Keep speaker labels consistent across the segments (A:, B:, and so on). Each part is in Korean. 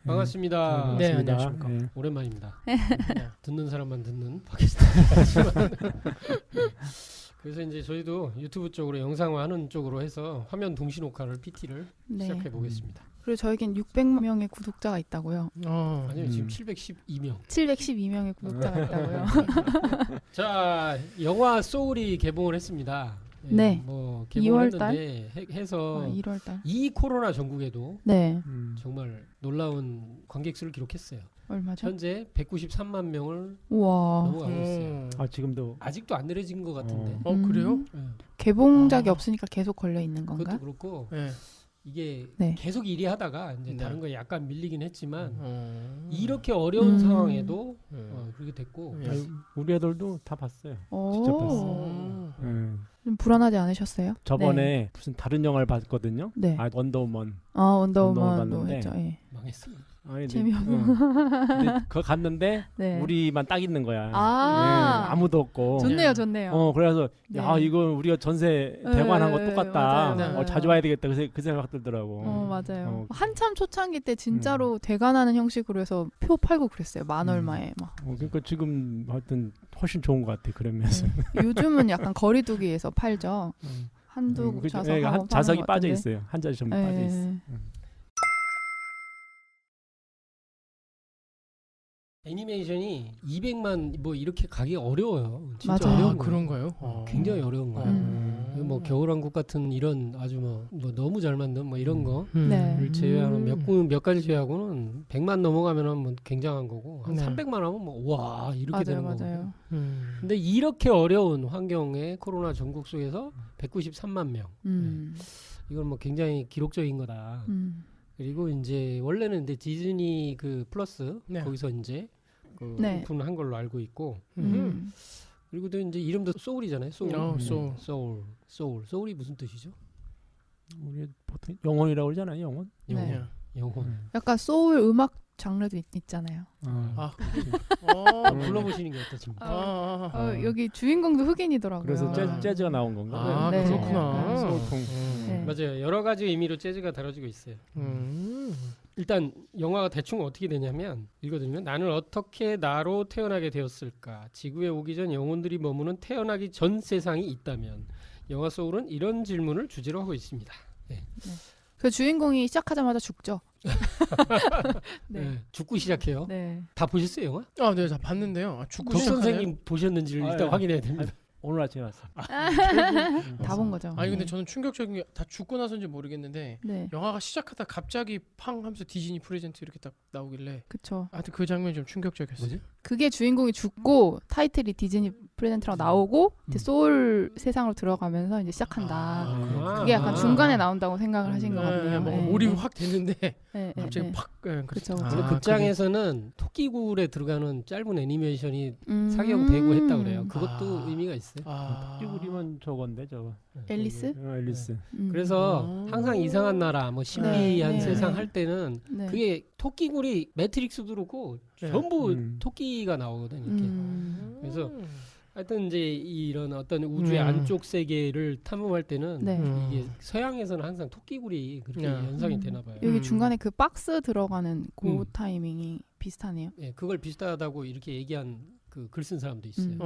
A: 반갑습니다.
B: 네, 안녕하십니까.
C: 네.
A: 오랜만입니다.
B: 네.
A: 듣는 사람만 듣는 팟캐스트지만 그래서 이제 저희도 유튜브 쪽으로 영상화하는 쪽으로 해서 화면 동시 녹화를 PT를
D: 네.
A: 시작해 보겠습니다.
D: 그리고 저에겐 600명의 구독자가 있다고요.
A: 아니요, 지금 712명.
D: 712명의 구독자가 있다고요.
A: 자, 영화 소울이 개봉을 했습니다. 예,
D: 네.
A: 뭐
D: 2월
A: 개봉했는데 해서
D: 1월 달.
A: 이 코로나 전국에도
D: 네.
A: 정말 놀라운 관객 수를 기록했어요.
D: 얼마죠?
A: 현재 193만 명을
D: 우와.
A: 넘어가고 있어요.
C: 아 지금도
A: 아직도 안 내려진 것 같은데.
B: 그래요?
A: 예.
D: 개봉작이 없으니까 계속 걸려 있는 건가?
A: 그것도 그렇고
B: 네.
A: 이게
D: 네.
A: 계속 일이 하다가 이제
B: 네.
A: 다른 거에 약간 밀리긴 했지만
B: 이렇게
A: 이렇게 어려운
D: 음.
A: 상황에도 그렇게 됐고
B: 네.
C: 아니, 우리 애들도 다 봤어요.
D: 오.
C: 진짜 봤어. 좀
D: 불안하지 않으셨어요?
C: 저번에 무슨 다른 영화를 봤거든요.
D: 네.
C: 아 원더우먼.
D: 원더우먼도
C: 봤는데.
D: 했죠. 예.
A: 망했어.
C: 아니,
D: 재미없는.
C: 근데 그거 갔는데
D: 네.
C: 우리만 딱 있는 거야.
D: 아.
C: 예, 아무도 없고.
D: 좋네요, 좋네요.
C: 그래서
D: 네.
C: 야 이거 우리가 전세 대관한 거
D: 네,
C: 똑같다.
D: 맞아요, 맞아요.
C: 자주 와야 되겠다. 그 생각 들더라고.
D: 맞아요. 한참 초창기 때 진짜로 대관하는 형식으로 해서 표 팔고 그랬어요. 만 얼마에 막.
C: 그러니까 지금 하여튼 훨씬 좋은 것 같아. 그러면서.
D: 요즘은 약간 거리두기에서 팔죠. 한두
C: 그죠?
D: 좌석
C: 예,
D: 하고
C: 자석이
D: 파는 것
C: 빠져
D: 같은데.
C: 있어요. 한 자리 좀
D: 예.
C: 빠져 있어.
A: 애니메이션이 200만 뭐 이렇게 가기 어려워요. 진짜
D: 맞아요.
A: 어려운 거예요.
B: 그런가요?
A: 굉장히 어려운 거예요. 뭐 겨울왕국 같은 이런 아주 뭐 너무 잘 만든 뭐 이런 거를
D: 네.
A: 제외하는 몇 가지 제외하고는 100만 넘어가면은 뭐 굉장한 거고 한
B: 네.
A: 300만 하면 뭐 와 이렇게 되는 거고.
D: 맞아요.
A: 근데 이렇게 어려운 환경에 코로나 전국 속에서 193만 명. 이건 뭐 굉장히 기록적인 거다. 그리고 이제 원래는 근데 디즈니 그 플러스
B: 네.
A: 거기서 이제
D: 네.
A: 오픈한 걸로 알고 있고 그리고 또 이제 이름도 소울이잖아요. 소울. 소울이 무슨 뜻이죠?
C: 우리 보통 영혼이라고 그러잖아요. 영혼.
D: 네.
A: 영혼.
D: 약간 소울 음악 장르도 있잖아요.
A: 불러보시는 게 어떻습니까?
D: 여기 주인공도 흑인이더라고요.
C: 그래서 재즈가 나온 건가?
D: 네.
B: 그렇구나.
C: 소울풍.
D: 네.
A: 맞아요. 여러 가지 의미로 재즈가 다뤄지고 있어요. 일단 영화가 대충 어떻게 되냐면 읽어드리면 나는 어떻게 나로 태어나게 되었을까? 지구에 오기 전 영혼들이 머무는 태어나기 전 세상이 있다면 영화 소울은 이런 질문을 주제로 하고 있습니다. 네.
D: 그 주인공이 시작하자마자 죽죠.
A: 네. 죽고 시작해요.
D: 네.
A: 다 보셨어요 영화?
B: 네, 다 봤는데요. 죽고
A: 덕
B: 시작하네요.
A: 선생님 보셨는지를 일단
C: 예.
A: 확인해야 됩니다.
C: 오늘 아침에 왔어.
D: 다 본 거죠.
B: 아니 근데 저는 충격적인 게 다 죽고 나서인지 모르겠는데
D: 네.
B: 영화가 시작하다 갑자기 팡 하면서 디즈니 프레젠트 이렇게 딱 나오길래
D: 그쵸.
B: 하여튼 그 장면이 좀 충격적이었어요.
A: 뭐지?
D: 그게 주인공이 죽고 타이틀이 디즈니 프레젠트라고 나오고 이제 소울 세상으로 들어가면서 이제 시작한다. 그게 약간 중간에 나온다고 생각을 하신 것 같네요.
B: 뭐
D: 네.
B: 몰입이 확 됐는데
D: 네,
B: 갑자기
D: 네.
B: 팍.
D: 그쵸,
A: 근데
D: 그쵸.
A: 극장에서는 토끼굴에 들어가는 짧은 애니메이션이 상영되고 했다 그래요. 그것도 의미가 있어요.
C: 띠구리면 저건데 저거.
D: 앨리스?
C: 앨리스.
A: 그래서 항상 이상한 나라, 뭐 신비한
D: 네,
A: 세상
D: 네.
A: 할 때는
D: 네.
A: 그게 토끼굴이 매트릭스도 그렇고
B: 네.
A: 전부 토끼가 나오거든 이렇게. 그래서 하여튼 이제 이런 어떤 우주의 안쪽 세계를 탐험할 때는
D: 네.
A: 이게 서양에서는 항상 토끼굴이 그렇게 연상이 되나 봐요.
D: 여기 중간에 그 박스 들어가는 그
A: 음.
D: 타이밍이 비슷하네요.
A: 예, 그걸 비슷하다고 이렇게 얘기한 그 글 쓴 사람도 있어요.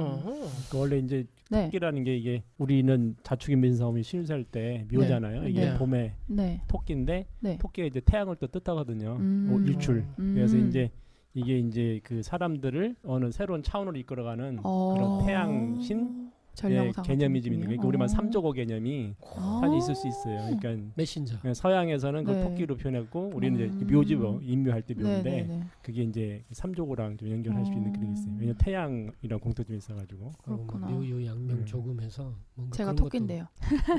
C: 그 원래 이제
D: 네.
C: 토끼라는 게 이게 우리는 자축인 민사오미 신살 때 묘잖아요. 이게
D: 네.
C: 봄에
D: 네.
C: 토끼인데
D: 네.
C: 토끼가 이제 태양을 또 뜻하거든요. 일출. 그래서 이제 이게 이제 그 사람들을 어느 새로운 차원으로 이끌어가는 그런 태양신
D: 전령상
C: 개념이 좀 있는 거예요. 그러니까 우리만 삼조고 개념이 한 있을 수 있어요. 그러니까
A: 메신저.
C: 서양에서는 그
D: 네.
C: 토끼로 표현했고 우리는 이제 묘지 인묘할 때 묘인데
D: 네.
C: 그게 이제 삼조고랑 좀 연결할 수 있는 그런 게 있어요. 왜냐면 태양이랑 공통점이 있어가지고.
D: 그렇구나.
A: 묘요 양명 조금해서 뭔가
D: 제가
A: 그런
D: 토끼인데요.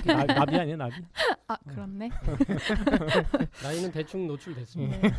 C: 나비 아니야 나비?
D: 그렇네.
A: 나이는 대충 노출됐습니다.
D: 네.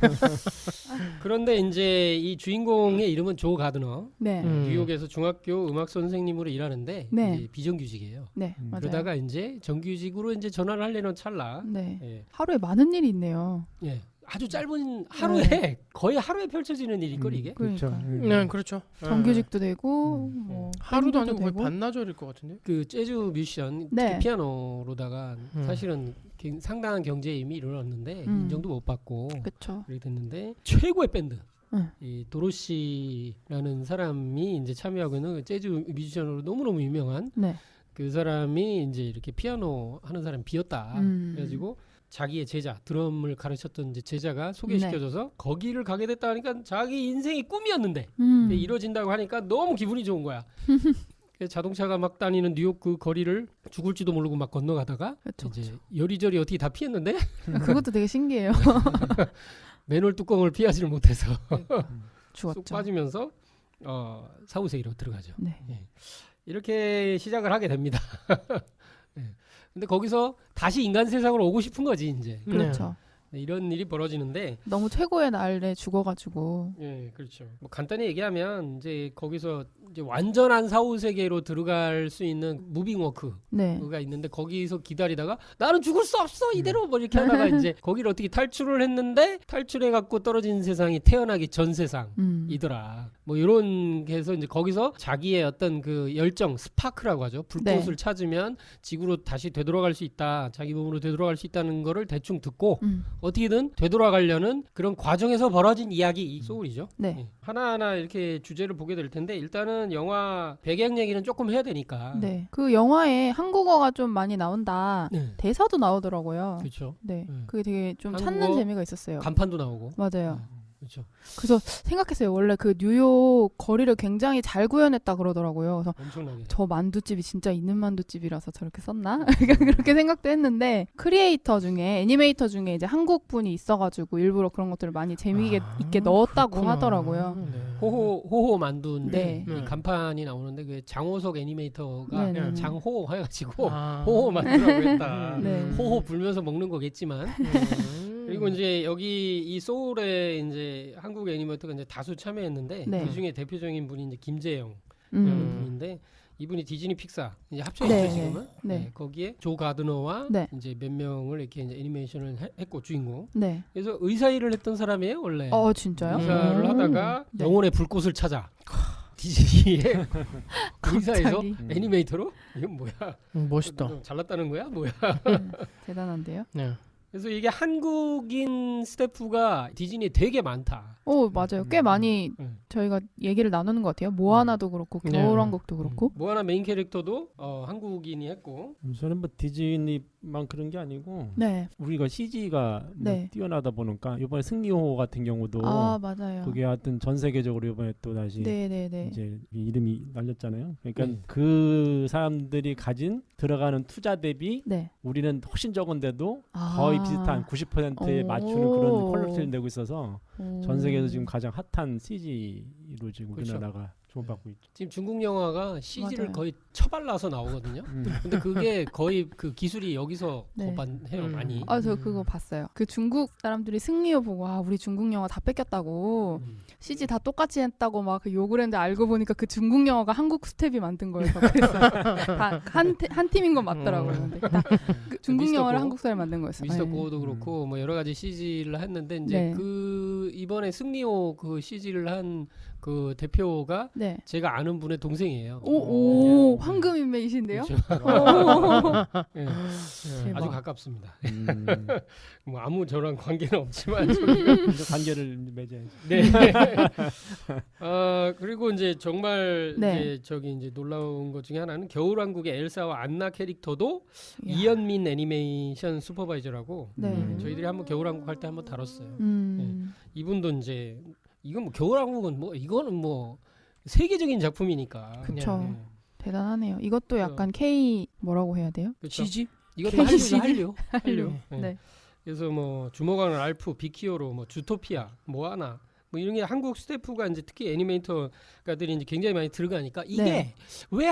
A: 그런데 이제 이 주인공의 이름은 조 가드너.
D: 네.
A: 뉴욕에서 중학교 음악 선생님으로 일하는데
D: 네.
A: 이제 비정규직이에요.
D: 네. 맞아요.
A: 그러다가 이제 정규직으로 이제 전환을 하려는 찰나.
D: 네.
A: 예.
D: 하루에 많은 일이 있네요.
A: 예. 아주 짧은 하루에 거의 하루에 펼쳐지는 일일걸 이게.
C: 그렇죠.
D: 그러니까
B: 네, 그렇죠.
D: 정규직도 되고 뭐
B: 하루도 아니고
D: 밴드도
B: 거의
D: 되고.
B: 반나절일 것 같은데.
A: 그 재즈 뮤지션
D: 네.
A: 특히 피아노로다가 사실은 상당한 경제에 이미 이르렀는데 인정도 못 받고
D: 그렇죠.
A: 그렇게 됐는데 최고의 밴드
D: 응.
A: 이 도로시라는 사람이 이제 참여하고 있는 그 재즈 뮤지션으로 너무너무 유명한
D: 네.
A: 그 사람이 이제 이렇게 피아노 하는 사람이 비었다. 그래가지고 자기의 제자 드럼을 가르쳤던 이제 제자가 소개시켜줘서 거기를 가게 됐다 하니까 자기 인생이 꿈이었는데 근데 이뤄진다고 하니까 너무 기분이 좋은 거야. 그래서 자동차가 막 다니는 뉴욕 그 거리를 죽을지도 모르고 막 건너가다가
D: 그쵸,
A: 이제 여리저리 어떻게 다 피했는데
D: 그것도 되게 신기해요.
A: 맨홀 뚜껑을 피하지를 못해서 쏙
D: 죽었죠.
A: 빠지면서 사후세계로 들어가죠.
D: 네.
A: 이렇게 시작을 하게 됩니다. 네. 근데 거기서 다시 인간 세상으로 오고 싶은 거지 이제.
D: 그렇죠.
A: 네, 이런 일이 벌어지는데
D: 너무 최고의 날에 죽어가지고.
A: 예, 그렇죠. 뭐 간단히 얘기하면 이제 거기서 이제 완전한 사후 세계로 들어갈 수 있는 무빙 워크가
D: 네.
A: 있는데 거기서 기다리다가 나는 죽을 수 없어 이대로 뭐 이렇게 하다가 이제 거기를 어떻게 탈출을 했는데 탈출해 갖고 떨어진 세상이 태어나기 전 세상이더라. 뭐 이런 게 해서 이제 거기서 자기의 어떤 그 열정 스파크라고 하죠. 불꽃을 찾으면 지구로 다시 되돌아갈 수 있다. 자기 몸으로 되돌아갈 수 있다는 거를 대충 듣고 어떻게든 되돌아가려는 그런 과정에서 벌어진 이야기 이 소울이죠.
D: 네.
A: 예. 하나하나 이렇게 주제를 보게 될 텐데 일단은 영화 배경 얘기는 조금 해야 되니까.
D: 네. 그 영화에 한국어가 좀 많이 나온다.
A: 네.
D: 대사도 나오더라고요.
A: 그렇죠.
D: 네.
A: 네.
D: 그게 되게 좀
A: 한국어
D: 찾는 재미가 있었어요.
A: 간판도 나오고.
D: 맞아요.
A: 그렇죠.
D: 그래서 생각했어요. 원래 그 뉴욕 거리를 굉장히 잘 구현했다 그러더라고요. 그래서
A: 엄청나게.
D: 저 만두집이 진짜 있는 만두집이라서 저렇게 썼나? 그렇게 생각도 했는데 크리에이터 중에 애니메이터 중에 이제 한국 분이 있어가지고 일부러 그런 것들을 많이 재미있게 있게 넣었다고
B: 그렇구나.
D: 하더라고요.
B: 네.
A: 호호 만두인데
D: 네.
A: 이 간판이 나오는데 그 장호석 애니메이터가
D: 네, 네, 네.
A: 장호 해가지고
B: 아.
A: 호호 만두라고 했다.
D: 네.
A: 호호 불면서 먹는 거겠지만. 그리고 이제 여기 이 소울에 이제 한국 애니메이터가 이제 다수 참여했는데
D: 네.
A: 그 중에 대표적인 분이 이제 김재영이라는 분인데 이분이 디즈니 픽사 이제 합쳐 있죠
D: 네.
A: 지금은.
D: 네.
A: 네, 거기에 조 가드너와
D: 네.
A: 이제 몇 명을 이렇게 이제 애니메이션을 했고 주인공.
D: 네.
A: 그래서 의사 일을 했던 사람이에요 원래.
D: 진짜요?
A: 의사를 하다가
D: 네.
A: 영혼의 불꽃을 찾아 디즈니의 의사에서
D: 갑자기.
A: 애니메이터로 이건 뭐야?
B: 멋있다.
A: 잘났다는 거야? 뭐야?
D: 대단한데요?
B: 네.
A: 그래서 이게 한국인 스태프가 디즈니에 되게 많다.
D: 오, 맞아요. 꽤 많이
A: 음.
D: 저희가 얘기를 나누는 것 같아요. 모아나도 그렇고
B: 네.
D: 겨울왕국도 그렇고.
A: 모아나 메인 캐릭터도 한국인이 했고.
C: 저는 뭐 디즈니만 그런 게 아니고
D: 네.
C: 우리가 CG가
D: 네.
C: 뛰어나다 보니까 이번에 승리호 같은 경우도
D: 맞아요.
C: 그게 하여튼 전 세계적으로 이번에 또 다시
D: 네네네.
C: 이제 이름이 날렸잖아요. 그러니까
A: 네.
C: 그 사람들이 가진 들어가는 투자 대비
D: 네.
C: 우리는 훨씬 적은데도 거의 비슷한 90%에
D: 오.
C: 맞추는 그런 퀄리티를 내고 있어서
D: 오.
C: 전 세계에서 지금 가장 핫한 CG로 지금
A: 그렇죠.
C: 우리나라가 주목받고 있죠.
A: 지금 중국 영화가 CG를
D: 맞아요.
A: 거의 처발라서 나오거든요. 근데 그게 거의 그 기술이 여기서
D: 네.
A: 고반해요 많이.
D: 저 그거 봤어요. 그 중국 사람들이 승리호 보고 우리 중국 영화 다 뺏겼다고 CG 다 똑같이 했다고 막 그 욕을 했는데 알고 보니까 그 중국 영화가 한국 스텝이 만든 거여서 다한 팀인 건 맞더라고요. 근데 그 중국
A: 미스터
D: 영화를
A: 고?
D: 한국 사람이 만든 거였어요.
A: 미스터
D: 네.
A: 고도 그렇고 뭐 여러 가지 CG를 했는데 이제
D: 네.
A: 그 이번에 승리호 그 CG를 한 그 대표가
D: 네.
A: 제가 아는 분의 동생이에요.
D: 오,
A: 네.
D: 황금 인맥이신데요?
A: 그렇죠. 네.
D: 대박.
A: 아주 가깝습니다.
C: 음.
A: 뭐 아무 저랑 관계는 없지만
C: 이제 관계를 맺어야지.
A: 네. 그리고 이제 정말
D: 네.
A: 이제 놀라운 것 중에 하나는 겨울왕국의 엘사와 안나 캐릭터도
D: 이야.
A: 이현민 애니메이션 슈퍼바이저라고
D: 네.
A: 저희들이 한번 겨울왕국 할 때 한번 다뤘어요.
D: 음.
A: 이분도 이제 이건 뭐 겨울왕국은 뭐 이거는 뭐 세계적인 작품이니까.
D: 그쵸.
A: 네.
D: 대단하네요. 이것도 약간 K 뭐라고 해야 돼요?
A: 그렇죠.
B: CG?
A: 이것도
D: KCG?
A: 한류.
D: 네.
A: 네. 그래서 뭐 주먹왕은 알프, 비키오로, 뭐 주토피아, 모아나 뭐 이런 게 한국 스태프가 이제 특히 애니메이터가들이 이제 굉장히 많이 들어가니까 이게
D: 네.
A: 왜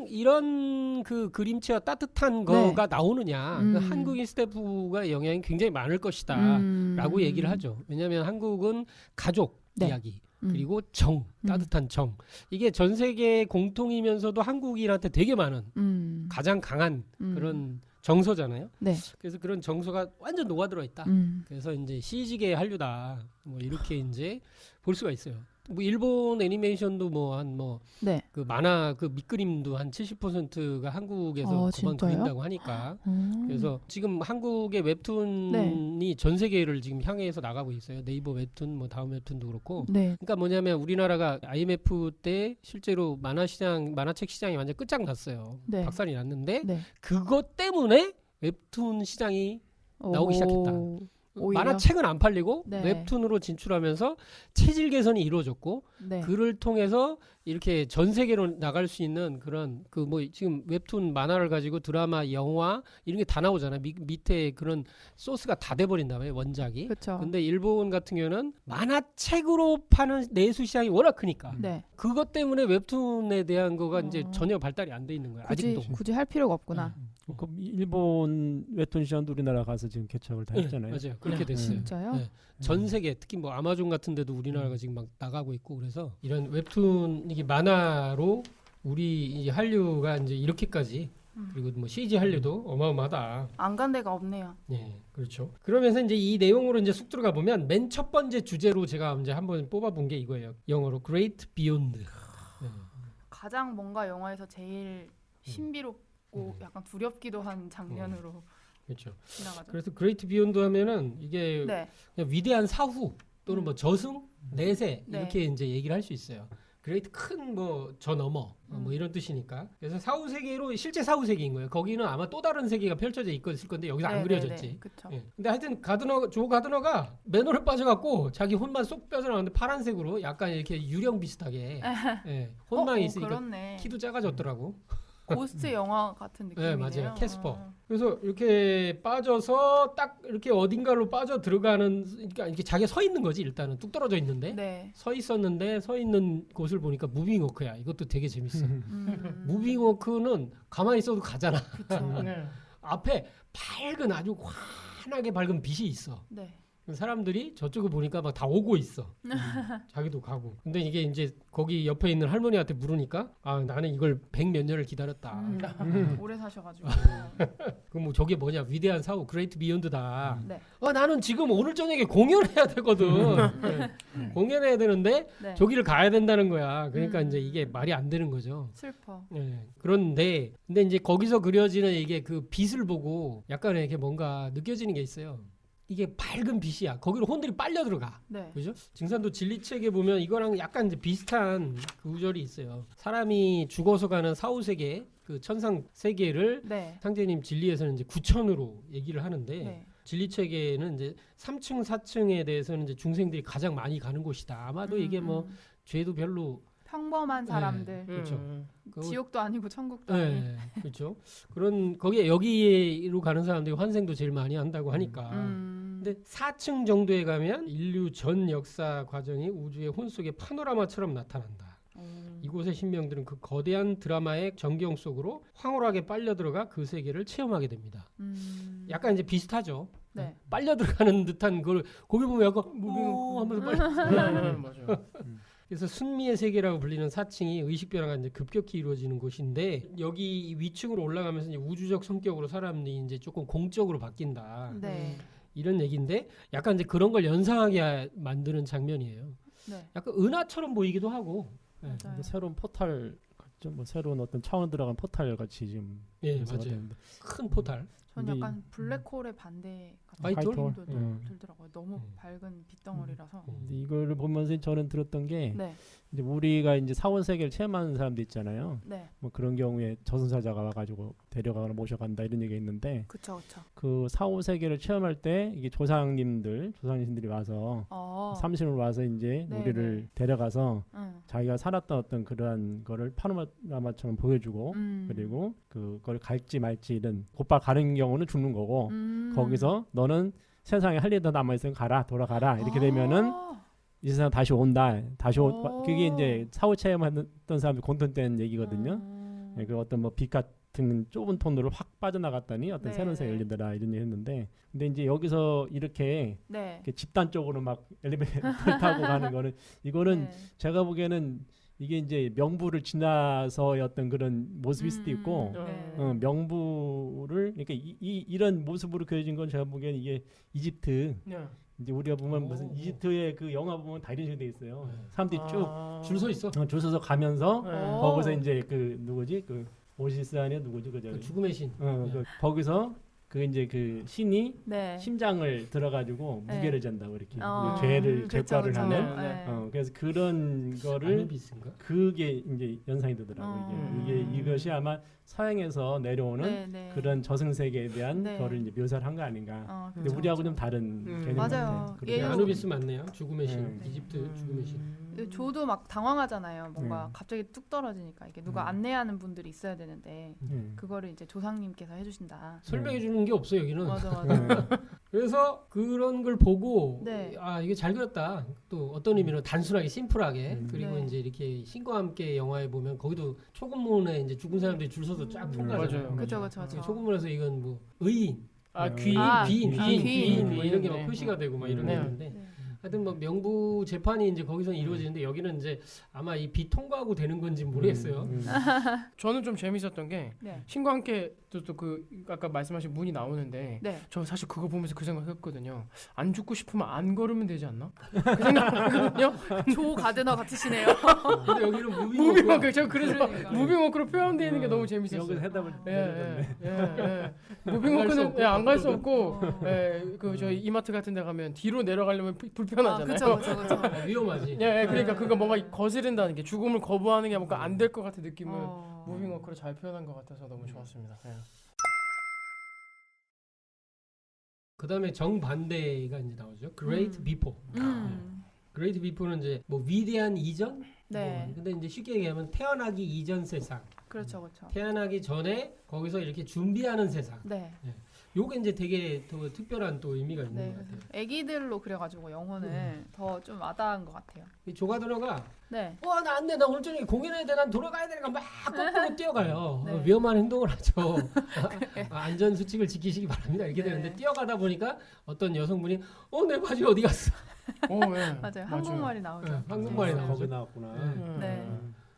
A: 이런 그 그림체와 따뜻한 거가 나오느냐? 그 한국인 스태프가 영향이 굉장히 많을 것이다라고 얘기를 하죠. 왜냐하면 한국은 가족
D: 네.
A: 이야기. 그리고 정, 따뜻한 정. 이게 전 세계 공통이면서도 한국인한테 되게 많은 가장 강한 그런 정서잖아요.
D: 네.
A: 그래서 그런 정서가 완전 녹아들어 있다. 그래서 이제 CG계 한류다. 뭐 이렇게 이제 볼 수가 있어요. 뭐 일본 애니메이션도 뭐 한 뭐
D: 네.
A: 그 만화 그 밑그림도 한 70%가 한국에서 그만
D: 진짜요?
A: 그린다고 하니까 그래서 지금 한국의 웹툰이 전 세계를 지금 향해서 나가고 있어요. 네이버 웹툰 뭐 다음 웹툰도 그렇고.
D: 네.
A: 그러니까 뭐냐면 우리나라가 IMF 때 실제로 만화책 시장이 완전 끝장났어요.
D: 네.
A: 박살이 났는데
D: 네.
A: 그것 때문에 웹툰 시장이 나오기 시작했다.
D: 오히려?
A: 만화책은 안 팔리고
D: 네.
A: 웹툰으로 진출하면서 체질 개선이 이루어졌고
D: 네.
A: 그를 통해서 이렇게 전 세계로 나갈 수 있는 그런 그 뭐 지금 웹툰 만화를 가지고 드라마, 영화 이런 게 다 나오잖아요. 밑에 그런 소스가 다 돼버린다며요, 원작이.
D: 그렇죠.
A: 근데 일본 같은 경우는 만화책으로 파는 내수 시장이 워낙 크니까
D: 네.
A: 그것 때문에 웹툰에 대한 거가 이제 전혀 발달이 안 돼 있는 거야. 아직도.
D: 굳이 할 필요가 없구나.
C: 그 일본 웹툰 시장도 우리나라 가서 지금 개척을 다 했잖아요.
A: 맞아요. 그렇게 됐어요.
D: 진짜요?
A: 네. 전 세계 특히 뭐 아마존 같은 데도 우리나라가 지금 막 나가고 있고 그래서 이런 웹툰 이게 만화로 우리 이 한류가 이제 이렇게까지 그리고 뭐 CG 한류도 어마어마하다.
D: 안 간 데가 없네요.
A: 예, 그렇죠. 그러면서 이제 이 내용으로 이제 쑥 들어가 보면 맨 첫 번째 주제로 제가 이제 한번 뽑아본 게 이거예요. 영어로 Great Beyond. 네.
D: 가장 뭔가 영화에서 제일 신비롭고 약간 두렵기도 한 장면으로
A: 그렇죠.
D: 지나가죠.
A: 그래서 Great Beyond 하면은 이게
D: 네.
A: 그냥 위대한 사후 또는 뭐 저승, 내세
D: 네.
A: 이렇게 이제 얘기를 할 수 있어요. 그레이트 큰 뭐 저 넘어 뭐 이런 뜻이니까. 그래서 사후 세계로 실제 사후 세계인 거예요. 거기는 아마 또 다른 세계가 펼쳐져 있을 건데 여기서 안 그려졌지.
D: 그렇죠.
A: 예. 근데 하여튼 조 가드너가 맨홀에 빠져갖고 자기 혼만 쏙 빠져나왔는데 파란색으로 약간 이렇게 유령 비슷하게 예. 혼망이 있으니까
D: 그렇네.
A: 키도 작아졌더라고.
D: 고스트 영화 같은 느낌이네요.
A: 네, 맞아요. 캐스퍼. 그래서 이렇게 빠져서 딱 이렇게 어딘가로 빠져 들어가는 그러니까 이렇게 자기가 서 있는 거지 일단은 뚝 떨어져 있는데
D: 네.
A: 서 있었는데 서 있는 곳을 보니까 무빙워크야. 이것도 되게 재밌어. 무빙워크는 가만히 있어도 가잖아. 앞에 밝은 아주 환하게 밝은 빛이 있어.
D: 네.
A: 사람들이 저쪽을 보니까 막 다 오고 있어. 자기도 가고. 근데 이게 이제 거기 옆에 있는 할머니한테 물으니까 아 나는 이걸 100몇 년을 기다렸다.
D: 오래 사셔가지고.
A: 그럼 뭐 저게 뭐냐 위대한 사후 그레이트 비욘드다.
D: 네.
A: 나는 지금 오늘 저녁에 공연해야 되거든. 네. 공연해야 되는데
D: 네.
A: 저기를 가야 된다는 거야. 그러니까 이제 이게 말이 안 되는 거죠.
D: 슬퍼.
A: 네. 그런데 근데 이제 거기서 그려지는 이게 그 빛을 보고 약간 이렇게 뭔가 느껴지는 게 있어요. 이게 밝은 빛이야. 거기로 혼들이 빨려 들어가.
D: 네.
A: 그죠? 증산도 진리책에 보면 이거랑 약간 이제 비슷한 그 구절이 있어요. 사람이 죽어서 가는 사후 세계, 그 천상 세계를
D: 네.
A: 상제님 진리에서는 이제 9천으로 얘기를 하는데
D: 네.
A: 진리책에는 이제 3층, 4층에 대해서는 이제 중생들이 가장 많이 가는 곳이다. 아마도 이게 뭐 죄도 별로
D: 평범한 사람들.
A: 그렇죠.
D: 지옥도 아니고 천국도 아니고.
A: 네, 그렇죠. 그런 거기에 여기로 가는 사람들이 환생도 제일 많이 한다고 하니까. 근데 4층 정도에 가면 인류 전 역사 과정이 우주의 혼 속의 파노라마처럼 나타난다. 이곳의 신명들은 그 거대한 드라마의 전경 속으로 황홀하게 빨려 들어가 그 세계를 체험하게 됩니다. 약간 이제 비슷하죠.
D: 네.
A: 빨려 들어가는 듯한 걸 거기 보면 약간 하면서 빨려.
B: 맞아요.
A: 그래서 순미의 세계라고 불리는 4층이 의식 변화가 이제 급격히 이루어지는 곳인데 여기 위층으로 올라가면서 이제 우주적 성격으로 사람이 이제 조금 공적으로 바뀐다.
D: 네.
A: 이런 얘기인데 약간 이제 그런 걸 연상하게 만드는 장면이에요.
D: 네.
A: 약간 은하처럼 보이기도 하고. 네.
D: 맞아요.
C: 근데 새로운 포탈 같죠? 뭐 새로운 어떤 차원 들어간 포탈 같이 지금
A: 예,
C: 묘사가
A: 맞아요.
C: 되는데.
A: 큰 포탈.
D: 전
C: 근데
D: 약간 블랙홀의 반대 같은
A: 화이트홀?
D: 느낌도
C: 화이트홀?
D: 들더라고요. 너무 밝은 빛덩어리라서.
C: 근데 이거를 보면서 저는 들었던 게
D: 네.
C: 이제 우리가 이제 사원 세계를 체험하는 사람들 있잖아요.
D: 네.
C: 뭐 그런 경우에 저승사자가 와가지고 데려가거나 모셔간다 이런 얘기가 있는데
D: 그쵸 그쵸.
C: 그 사후 세계를 체험할 때 이게 조상님들이 와서 삼신으로 와서 이제
D: 네,
C: 우리를
D: 네.
C: 데려가서
D: 응.
C: 자기가 살았던 어떤 그러한 거를 파노라마처럼 보여주고 그리고 그걸 갈지 말지 이런 곧바로 가는 경우는 죽는 거고 거기서 너는 세상에 할 일 더 남아있으면 가라 돌아가라 이렇게 되면은 이 세상 다시 온다 그게 이제 사후 체험했던 사람들 공통된 얘기거든요. 예, 그 어떤 뭐 빛 같은 좁은 통로를 확 빠져나갔더니 어떤
D: 네.
C: 새로운 세계 열리더라 이런 얘기 했는데 근데 이제 여기서 이렇게
D: 네.
C: 집단적으로 막 엘리베이터 타고 가는 거는 이거는
D: 네.
C: 제가 보기에는 이게 이제 명부를 지나서의 어떤 그런 모습일 수도 있고
D: 네.
C: 명부 누구를 그러니까 이런 모습으로 그려진 건 제가 보기엔 이게 이집트
B: 네.
C: 이제 우리가 보면
A: 오.
C: 무슨 이집트의 그 영화 보면 다 이런 식으로 돼 있어요. 사람들이
A: 줄 서 있어.
C: 줄 서서 가면서
B: 네.
C: 거기서 이제 그 누구지 그 오시스 아니야 누구지 그
A: 그
C: 저기
A: 죽음의 신.
C: 거기서 그 이제 그 신이
D: 네.
C: 심장을 들어가지고
D: 네.
C: 무게를 잔다고 이렇게
D: 어,
C: 죄를
D: 그쵸,
C: 제과를
D: 그쵸.
C: 하는
B: 네.
C: 그래서 그런 거를
A: 아누비스인가?
C: 그게 이제 연상이 되더라고요.
D: 어.
C: 이게 이것이 아마 서양에서 내려오는
D: 네, 네.
C: 그런 저승 세계에 대한
D: 네.
C: 거를 이제 묘사를 한 거 아닌가. 근데
D: 그쵸,
C: 우리하고
D: 그쵸.
C: 좀 다른 개념
D: 맞아요.
C: 같아요.
D: 예,
C: 그래서
A: 아누비스 맞네요. 죽음의 신.
C: 네.
A: 이집트 죽음의 신.
D: 조도 막 당황하잖아요. 뭔가
C: 네.
D: 갑자기 뚝 떨어지니까 이게 누가 안내하는 분들이 있어야 되는데 그거를 이제 조상님께서 해주신다.
A: 설명해 주는 게 없어 여기는.
D: 맞아 맞아.
A: 그래서 그런 걸 보고
D: 네.
A: 아 이게 잘 그렸다. 또 어떤 의미는 단순하게 심플하게 그리고
D: 네.
A: 이제 이렇게 신과 함께 영화에 보면 거기도 초급문에 이제 죽은 사람들이 줄 서서 쫙 통과하잖아요.
B: 맞아요.
D: 그쵸 그쵸 그쵸.
A: 초급문에서 이건 뭐 의인,
B: 귀인,
D: 아,
A: 귀인
D: 귀인.
A: 뭐 이런 게 막
B: 네.
A: 표시가 되고 막 이런 게
B: 네.
A: 있는데
D: 네.
A: 하여튼 뭐 명부 재판이 이제 거기서 이루어지는데 여기는 이제 아마 이 비통과하고 되는 건지 모르겠어요.
B: 저는 좀 재밌었던 게
D: 네.
B: 신과 함께 또 그 아까 말씀하신 문이 나오는데
D: 네.
B: 저 사실 그거 보면서 그 생각했거든요. 안 죽고 싶으면 안 걸으면 되지 않나? 그 생각했거든요.
D: 조 가드너 같으시네요.
A: 근데 여기는
B: 무빙워크 저 그래서
D: 그러니까.
B: 무빙워크로 표현되어 있는 게 너무 재밌었어요.
C: 여기서 해답을
B: 무빙워크는 안 갈 수 없고
D: 어.
B: 그 저희 이마트 같은 데 가면 뒤로 내려가려면
D: 아,
B: 불편하잖아요.
D: 그쵸 그쵸 그쵸.
A: 위험하지.
B: 그러니까 그거 뭔가 거스른다는 게 죽음을 거부하는 게 뭔가 안 될 것 같은 느낌을
D: 어.
B: 무빙워크로 잘 표현한 것 같아서 너무 좋았습니다. 네.
A: 그다음에 정반대가 이제 나오죠. Great Before. Great Before는 이제 뭐 위대한 이전?
D: 네.
A: 뭐 근데 이제 쉽게 얘기하면 태어나기 이전 세상.
D: 그렇죠 그렇죠.
A: 태어나기 전에 거기서 이렇게 준비하는 세상.
D: 네.
A: 요게 이제 되게 더 특별한 또 의미가 있는
D: 네.
A: 것 같아요.
D: 애기들로 그려가지고 영혼을 더 좀 와닿은 것 같아요.
A: 이 조가드너가
D: 네.
A: 나 안 돼. 나 오늘 저녁에 공연해야 돼. 난 돌아가야 되니까 막 거꾸로 뛰어가요.
D: 네.
A: 위험한 행동을 하죠. 안전 수칙을 지키시기 바랍니다. 이렇게
D: 네.
A: 되는데 뛰어가다 보니까 어떤 여성분이 내 바지 어디 갔어?
D: 맞아요. 한국말이 나오죠.
A: 네, 한국말이
C: 거기
A: 나오죠.
C: 나왔구나.
D: 네.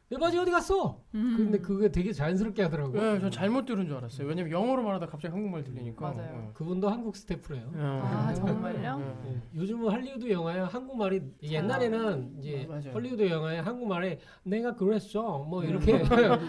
A: 내 바지 어디 갔어? 근데 그게 되게 자연스럽게 하더라고요.
B: 네, 전 잘못 들은 줄 알았어요. 왜냐면 영어로 말하다 갑자기 한국말 들리니까.
D: 맞아요.
A: 그분도 한국 스태프래요.
D: 아, 정말요?
A: 네. 요즘은 할리우드 영화에 한국말이 옛날에는 이제
B: 맞아요.
A: 헐리우드 영화에 한국말에 내가 그랬어 뭐 이렇게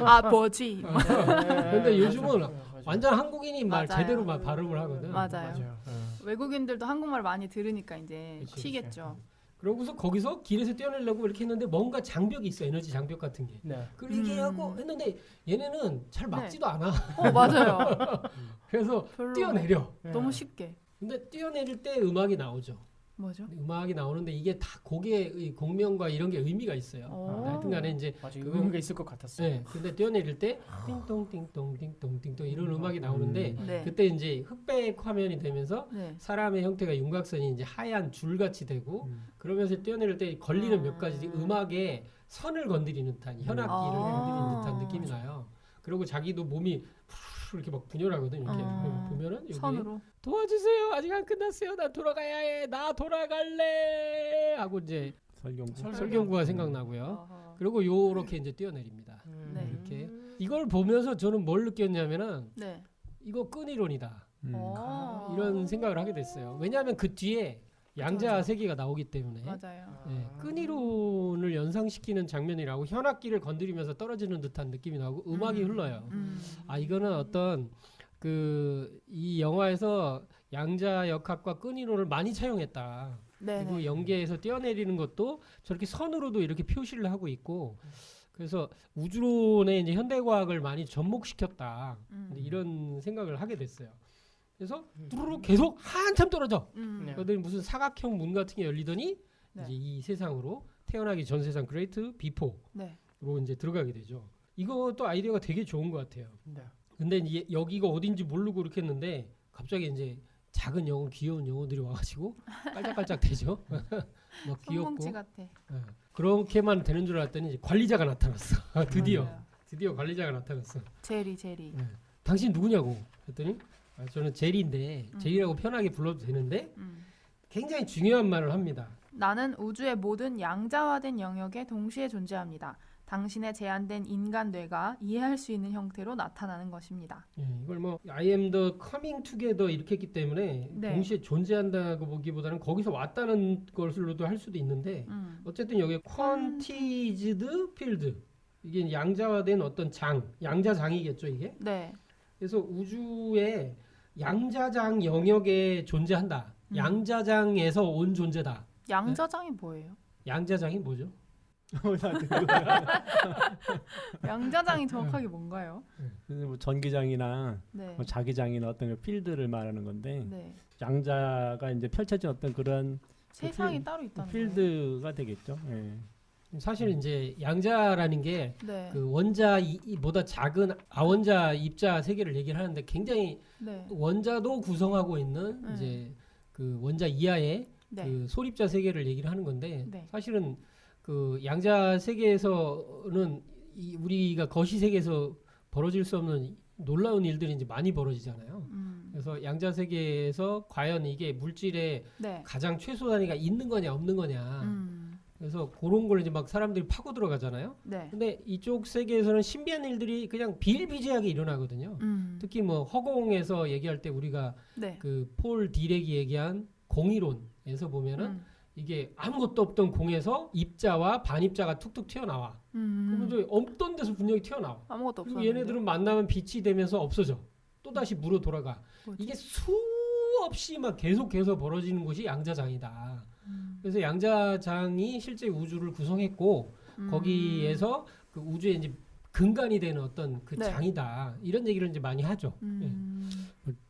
D: 아 뭐지?
A: 근데 요즘은 완전 한국인인 말
D: 맞아요.
A: 제대로 막 발음을 하거든.
D: 맞아요. 외국인들도 한국말 많이 들으니까 이제
A: 그치,
D: 튀겠죠.
A: 그러고서 거기서 길에서 뛰어내려고 이렇게 했는데 뭔가 장벽이 있어. 에너지 장벽 같은 게.
B: 네.
A: 그걸 얘기하고 했는데 얘네는 잘 막지도 않아.
D: 맞아요.
A: 그래서
D: 별로
A: 뛰어내려.
D: 너무 쉽게.
A: 근데 뛰어내릴 때 음악이 나오죠.
D: 뭐죠?
A: 음악이 나오는데 이게 다 곡의 공명과 이런 게 의미가 있어요. 하여튼간에 이제
B: 맞아, 의미가 있을 것 같았어요.
A: 네, 근데 뛰어내릴 때 띵동 띵동 띵동 띵동 이런 음악이 나오는데
D: 네.
A: 그때 이제 흑백 화면이 되면서
D: 네.
A: 사람의 형태가 윤곽선이 이제 하얀 줄같이 되고 그러면서 뛰어내릴 때 걸리는 몇 가지 음악에 선을 건드리는 듯한 현악기를 건드리는 듯한 느낌이 나요. 그리고 자기도 몸이 이렇게 막 분열하거든. 이렇게 보면은 여기
D: 선으로.
A: 도와주세요. 아직 안 끝났어요. 나 돌아가야 해. 나 돌아갈래. 하고 이제 설경구가 생각나고요. 그리고 요렇게 이제 뛰어내립니다.
D: 네.
A: 이렇게 이걸 보면서 저는 뭘 느꼈냐면은
D: 네.
A: 이거 끈이론이다.
D: 어.
A: 이런 생각을 하게 됐어요. 왜냐하면 그 뒤에 양자
D: 맞아.
A: 세기가 나오기 때문에
D: 맞아요.
A: 네, 끈이론을 연상시키는 장면이라고 현악기를 건드리면서 떨어지는 듯한 느낌이 나고 음악이 흘러요. 아 이거는 어떤 그 이 영화에서 양자 역학과 끈이론을 많이 차용했다.
D: 네.
A: 그리고 연계에서 뛰어내리는 것도 저렇게 선으로도 이렇게 표시를 하고 있고 그래서 우주론에 이제 현대과학을 많이 접목시켰다. 근데 이런 생각을 하게 됐어요. 그래서 뚜루룩 계속 한참 떨어져.
B: 네.
A: 그러더니 무슨 사각형 문 같은 게 열리더니
D: 네.
A: 이제 이 세상으로 태어나기 전 세상 그레이트 비포로
D: 네.
A: 이제 들어가게 되죠. 이것도 아이디어가 되게 좋은 것 같아요.
B: 네.
A: 근데 이제 여기가 어딘지 모르고 이렇게 했는데 갑자기 이제 작은 영혼, 귀여운 영혼들이 와가지고 깔짝깔짝 대죠. 막 귀엽고.
D: 손뭉치 같아.
A: 그렇게만 되는 줄 알았더니 이제 관리자가 나타났어. 드디어
D: 맞아요.
A: 관리자가 나타났어.
D: 제리.
A: 당신 누구냐고 했더니 저는 제리인데 제리라고 편하게 불러도 되는데 굉장히 중요한 말을 합니다.
D: 나는 우주의 모든 양자화된 영역에 동시에 존재합니다.
E: 당신의 제한된 인간 뇌가 이해할 수 있는 형태로 나타나는 것입니다.
A: 예, 이걸 뭐 I am the coming together 이렇게 했기 때문에
E: 네.
A: 동시에 존재한다고 보기보다는 거기서 왔다는 것으로도 할 수도 있는데 어쨌든 여기 quantized field 이게 양자화된 어떤 양자장이겠죠 이게.
E: 네.
A: 그래서 우주에 양자장 영역에 존재한다. 양자장에서 온 존재다.
E: 양자장이 뭐예요?
A: 양자장이 뭐죠?
E: 양자장이 정확하게 뭔가요?
C: 그래서 뭐 전기장이나
E: 네.
C: 뭐 자기장이나 어떤 그 필드를 말하는 건데
E: 네.
C: 양자가 이제 펼쳐진 어떤 그런
E: 세상이 따로 있다는 거예요.
C: 필드가 되겠죠. 예.
A: 사실 이제 양자라는 게
E: 네.
A: 그 원자보다 작은 아원자 입자 세계를 얘기를 하는데 굉장히
E: 네.
A: 원자도 구성하고 있는 이제 그 원자 이하의
E: 네.
A: 그 소립자 세계를 얘기를 하는 건데
E: 네.
A: 사실은 그 양자 세계에서는 우리가 거시 세계에서 벌어질 수 없는 놀라운 일들이 이제 많이 벌어지잖아요. 그래서 양자 세계에서 과연 이게 물질의
E: 네.
A: 가장 최소 단위가 있는 거냐 없는 거냐. 그래서 그런 걸 이제 막 사람들이 파고 들어가잖아요.
E: 네.
A: 근데 이쪽 세계에서는 신비한 일들이 그냥 비일비재하게 일어나거든요. 특히 뭐 허공에서 얘기할 때 우리가
E: 네.
A: 그 폴 디렉이 얘기한 공이론에서 보면은 이게 아무것도 없던 공에서 입자와 반입자가 툭툭 튀어나와. 그러면 또 없던 데서 분명히 튀어나와.
E: 아무것도
A: 그리고
E: 없었는데.
A: 얘네들은 만나면 빛이 되면서 없어져. 또 다시 물로 돌아가.
E: 뭐지?
A: 이게 수없이 막 계속해서 벌어지는 곳이 양자장이다. 그래서 양자장이 실제 우주를 구성했고 거기에서 그 우주의 이제 근간이 되는 어떤 그
E: 네.
A: 장이다. 이런 얘기를 이제 많이 하죠. 예.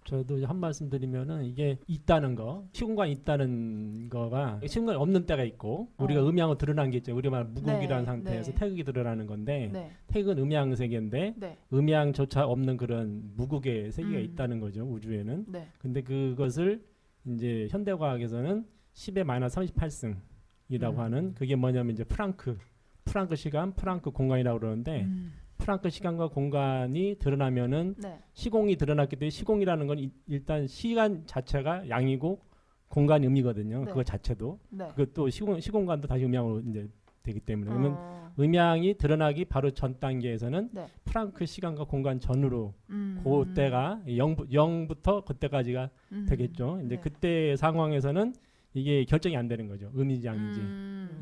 C: 저도 한 말씀 드리면은 이게 있다는 거, 시공간이 있다는 거가 시공간이 없는 때가 있고 우리가 음양으로 드러난 게 있죠. 우리가 말 무극이라는
E: 네,
C: 상태에서
E: 네.
C: 태극이 드러나는 건데
E: 네.
C: 태극은 음양 세계인데
E: 네.
C: 음양조차 없는 그런 무극의 세계가
E: 음.
C: 있다는 거죠. 우주에는.
E: 네.
C: 근데 그것을 이제 현대과학에서는 10의 마이너스 38승이라고 하는 그게 뭐냐면 이제 프랑크 시간, 프랑크 공간이라고 그러는데 프랑크 시간과 공간이 드러나면은
E: 네.
C: 시공이 드러났기 때문에 시공이라는 건 일단 시간 자체가 양이고 공간이 음이거든요.
E: 네.
C: 그거 자체도
E: 네.
C: 그것도 시공간도 다시 음양으로 이제 되기 때문에 그러면
E: 어.
C: 음양이 드러나기 바로 전 단계에서는
E: 네.
C: 프랑크 시간과 공간 전후로
E: 음.
C: 그때가 0부터 그때까지가 되겠죠. 이제
E: 네.
C: 그때 상황에서는 이게 결정이 안 되는 거죠. 음인지 양인지.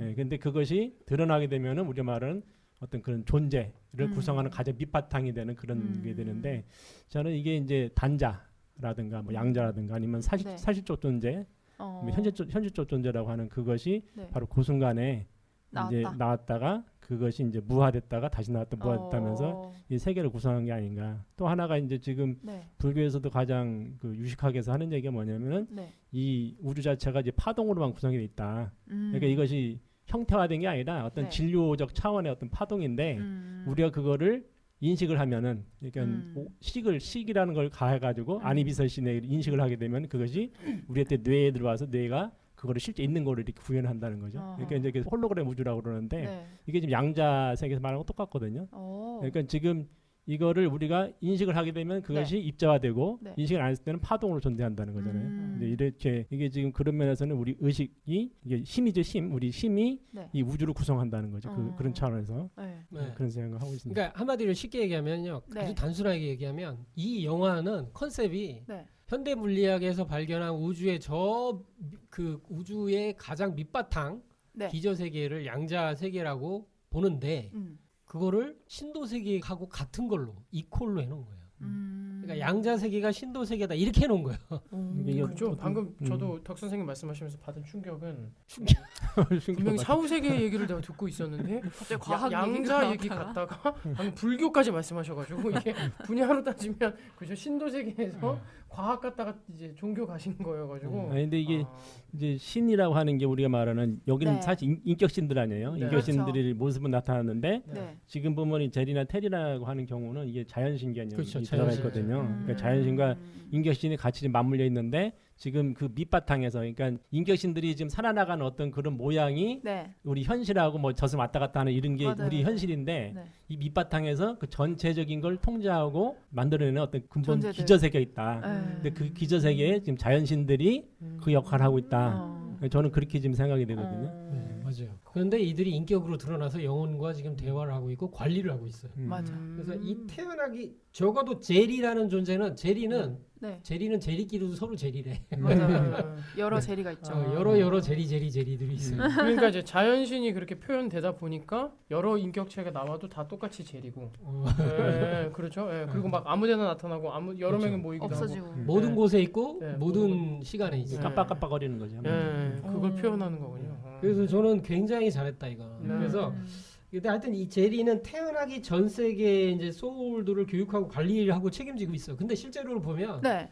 C: 예, 근데 그것이 드러나게 되면은 우리 말은 어떤 그런 존재를 구성하는 가장 밑바탕이 되는 그런 게 되는데 저는 이게 이제 단자라든가 뭐 양자라든가 아니면
E: 네.
C: 사실적 존재, 뭐 현실적 존재라고 하는 그것이
E: 네.
C: 바로 그 순간에 이제
E: 나왔다.
C: 나왔다가 그것이 이제 무화됐다가 다시 나왔다 무화됐다면서 이 세계를 구성한 게 아닌가. 또 하나가 이제 지금
E: 네.
C: 불교에서도 가장 그 유식하게 해서 하는 얘기가 뭐냐면은
E: 네.
C: 이 우주 자체가 이제 파동으로만 구성이 돼 있다. 그러니까 이것이 형태화된 게 아니라 어떤
E: 네.
C: 진료적 차원의 어떤 파동인데 우리가 그거를 인식을 하면은 그러니까 식이라는 걸 가해가지고 아니비설신에 인식을 하게 되면 그것이 우리한테 뇌에 들어와서 뇌가 그거를 실제 있는 거를 이렇게 구현한다는 거죠. 그러니까 이제 홀로그램 우주라고 그러는데
E: 네.
C: 이게 지금 양자 세계에서 말하는 거 똑같거든요.
E: 오.
C: 그러니까 지금 이거를 우리가 인식을 하게 되면 그것이 입자화되고
E: 네.
C: 인식을 안 했을 때는 파동으로 존재한다는 거잖아요. 이제 이렇게 이게 지금 그런 면에서는 우리 의식이 이게 힘이죠, 힘. 우리 힘이
E: 네.
C: 이 우주를 구성한다는 거죠.
E: 어.
C: 그런 차원에서
E: 네.
A: 네.
C: 그런 생각을 하고 있습니다.
A: 그러니까 한마디로 쉽게 얘기하면요.
E: 네.
A: 아주 단순하게 얘기하면 이 영화는 컨셉이
E: 네.
A: 현대 물리학에서 발견한 우주의 그 우주의 가장 밑바탕
E: 네.
A: 기저 세계를 양자 세계라고 보는데 그거를 신도 세계하고 같은 걸로 이퀄로 해놓은 거예요. 그러니까 양자 세계가 신도 세계다 이렇게 해놓은 거예요.
C: 이게
B: 그렇죠.
C: 또-
B: 방금 저도 덕 선생님 말씀하시면서 받은 충격은 분명히
C: 충격
B: 사후 세계 얘기를 내가 듣고 있었는데
E: 갑자기 과학
B: 양자 얘기
E: 나왔다가.
B: 갔다가 방금 불교까지 말씀하셔가지고 이게 분야로 따지면 그죠 신도 세계에서 과학 갔다가 이제 종교 가신 거여가지고.
C: 아니 근데 이게
B: 아,
C: 이제 신이라고 하는 게 우리가 말하는 여기는
E: 네.
C: 사실 인격신들 아니에요.
B: 네.
C: 인격신들의 모습은 나타나는데
E: 네.
C: 지금 보면 이 제리나 테리라고 하는 경우는 이게 자연신 개념이
A: 그렇죠,
C: 들어가
A: 자연신.
C: 있거든요. 그러니까 자연신과 인격신이 같이 좀 맞물려 있는데 지금 그 밑바탕에서 그러니까 인격신들이 지금 살아나가는 어떤 그런 모양이
E: 네.
C: 우리 현실하고 뭐 저승 왔다 갔다 하는 이런 게
E: 맞아요.
C: 우리 현실인데
E: 네.
C: 이 밑바탕에서 그 전체적인 걸 통제하고 만들어내는 어떤 근본
E: 존재들.
C: 기저세계가 있다.
E: 네.
C: 근데 그 기저세계에 지금 자연신들이 그 역할을 하고 있다.
E: 어.
C: 저는 그렇게 지금 생각이 되거든요.
E: 어.
A: 네, 맞아요. 그런데 이들이 인격으로 드러나서 영혼과 지금 대화를 하고 있고 관리를 하고 있어요.
B: 맞아.
A: 그래서 이 태어나기 적어도 제리라는 존재는 제리는
E: 네.
A: 제리끼리도 서로 제리래.
B: 맞아.
E: 여러 제리가 있죠.
A: 여러 제리들이 있어요.
B: 그러니까 이제 자연신이 그렇게 표현되다 보니까 여러 인격체가 나와도 다 똑같이 제리고. 예, 그렇죠. 예, 그리고 막 아무데나 나타나고 여러
A: 그렇죠.
B: 명이 모이기도
E: 없어지고.
B: 하고.
A: 모든
B: 네.
A: 곳에 있고
B: 네,
A: 모든 시간에 있어요.
C: 깜빡깜빡거리는 거지.
B: 예, 그걸
E: 음.
B: 표현하는 거군요.
A: 그래서 저는 굉장히 잘했다 이거.
B: 네.
A: 그래서 근데 하여튼 이 제리는 태어나기 전 세계의 이제 소울들을 교육하고 관리하고 책임지고 있어. 근데 실제로 보면
E: 네.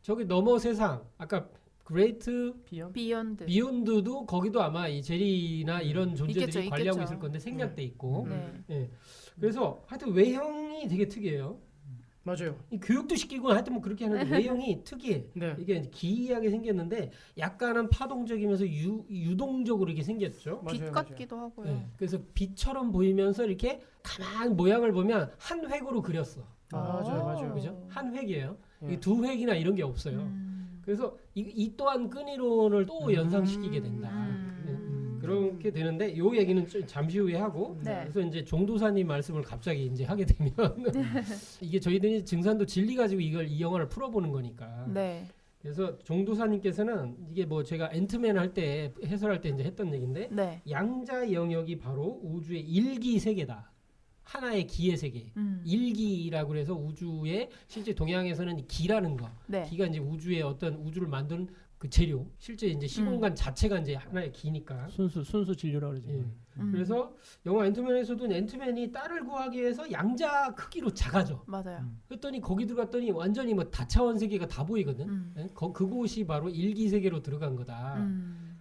A: 저기 너머 세상 아까 그레이트
B: 비염.
E: 비욘드.
A: 비욘드도 거기도 아마 이 제리나 이런 존재들이
E: 있겠죠,
A: 관리하고
E: 있겠죠.
A: 있을 건데 생략돼 있고.
E: 네.
A: 예. 그래서 하여튼 외형이 되게 특이해요.
B: 맞아요.
A: 이 교육도 시키고 하여튼 뭐 그렇게 하는데 외형이 특이해.
B: 네.
A: 이게 이제 기이하게 생겼는데 약간은 파동적이면서 유동적으로 이렇게 생겼죠.
E: 빛
B: 맞아요,
E: 같기도 하고요.
A: 예. 그래서 빛처럼 보이면서 이렇게 가만 모양을 보면 한 획으로 그렸어.
B: 맞아요.
A: 그죠? 한 획이에요.
B: 예.
A: 이게 두 획이나 이런 게 없어요. 그래서 이 또한 끈이론을 또 연상시키게 된다. 그렇게 되는데 요 얘기는 좀 잠시 후에 하고
E: 네.
A: 그래서 이제 종도사님 말씀을 갑자기 이제 하게 되면 이게 저희들이 증산도 진리 가지고 이 영화를 풀어보는 거니까
E: 네.
A: 그래서 종도사님께서는 이게 뭐 제가 앤트맨 할 때 해설할 때 이제 했던 얘기인데
E: 네.
A: 양자 영역이 바로 우주의 일기 세계다. 하나의 기의 세계. 일기라고 그래서 우주의 실제 동양에서는 기라는 거.
E: 네.
A: 기가 이제 우주의 어떤 우주를 만든 그 재료. 실제 이제 시공간 자체가 이제 하나의 기니까.
C: 순수 진료라고 그러지.
A: 예. 그래서 영화 앤트맨에서도 앤트맨이 딸을 구하기 위해서 양자 크기로 작아져.
E: 맞아요.
A: 그랬더니 거기 들어갔더니 완전히 뭐 다차원 세계가 다 보이거든. 예? 그곳이 바로 일기 세계로 들어간 거다.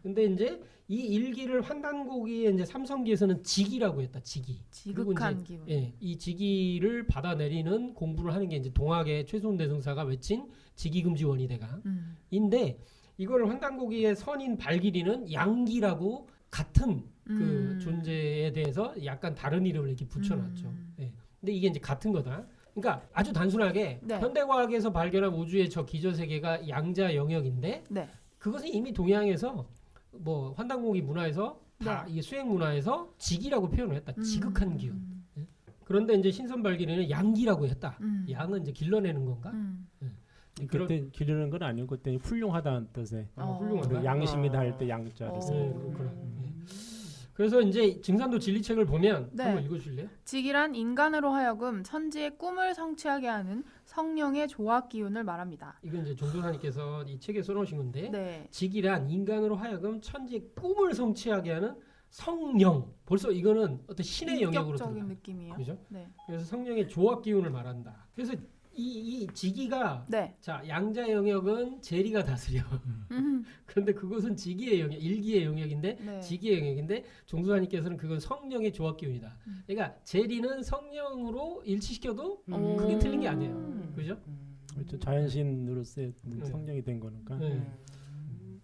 A: 근데 이제 이 일기를 환단고기에 이제 삼성기에서는 직이라고 했다. 직이. 그리고
E: 지극한
A: 이제,
E: 기분.
A: 예, 이 직이를 받아내리는 공부를 하는 게 이제 동학의 최소훈 대승사가 외친 직이금지원이대가. 인데 이거를 환단고기의 선인 발길이는 양기라고 같은 그 존재에 대해서 약간 다른 이름을 이렇게 붙여놨죠. 예. 근데 이게 이제 같은 거다. 그러니까 아주 단순하게
E: 네.
A: 현대과학에서 발견한 우주의 저 기저 세계가 양자 영역인데
E: 네.
A: 그것은 이미 동양에서 뭐 환단고기 문화에서 다
E: 네.
A: 이게 수행 문화에서 직이라고 표현을 했다. 지극한 기운. 예. 그런데 이제 신선 발길이는 양기라고 했다. 양은 이제 길러내는 건가?
C: 그때 기르는 건 아니고 그때 훌륭하다는 뜻에
A: 훌륭하다.
C: 그 양심이다 할 때 양자를 써요.
A: 그렇구나. 예. 그래서 이제 증산도 진리책을 보면
E: 네.
A: 한번 읽어줄래요?
E: 직이란 인간으로 하여금 천지의 꿈을 성취하게 하는 성령의 조합 기운을 말합니다.
A: 이건 이제 종도사님께서 이 책에 써놓으신 건데
E: 네.
A: 직이란 인간으로 하여금 천지의 꿈을 성취하게 하는 성령. 벌써 이거는 어떤 신의 영역으로
E: 인격적인
A: 들어가.
E: 느낌이에요.
A: 그죠?
E: 네.
A: 그래서 성령의 조합 기운을 말한다. 그래서 이 직이가
E: 네.
A: 자 양자 영역은 제리가 다스려. 그런데 그것은 직이의 영역, 일기의 영역인데
E: 네.
A: 직이의 영역인데 종도사님께서는 그건 성령의 조합 기운이다. 그러니까 제리는 성령으로 일치시켜도 그게 틀린 게 아니에요. 그죠?
C: 그렇죠. 자연신으로서의 성령이 된 거니까.
A: 네.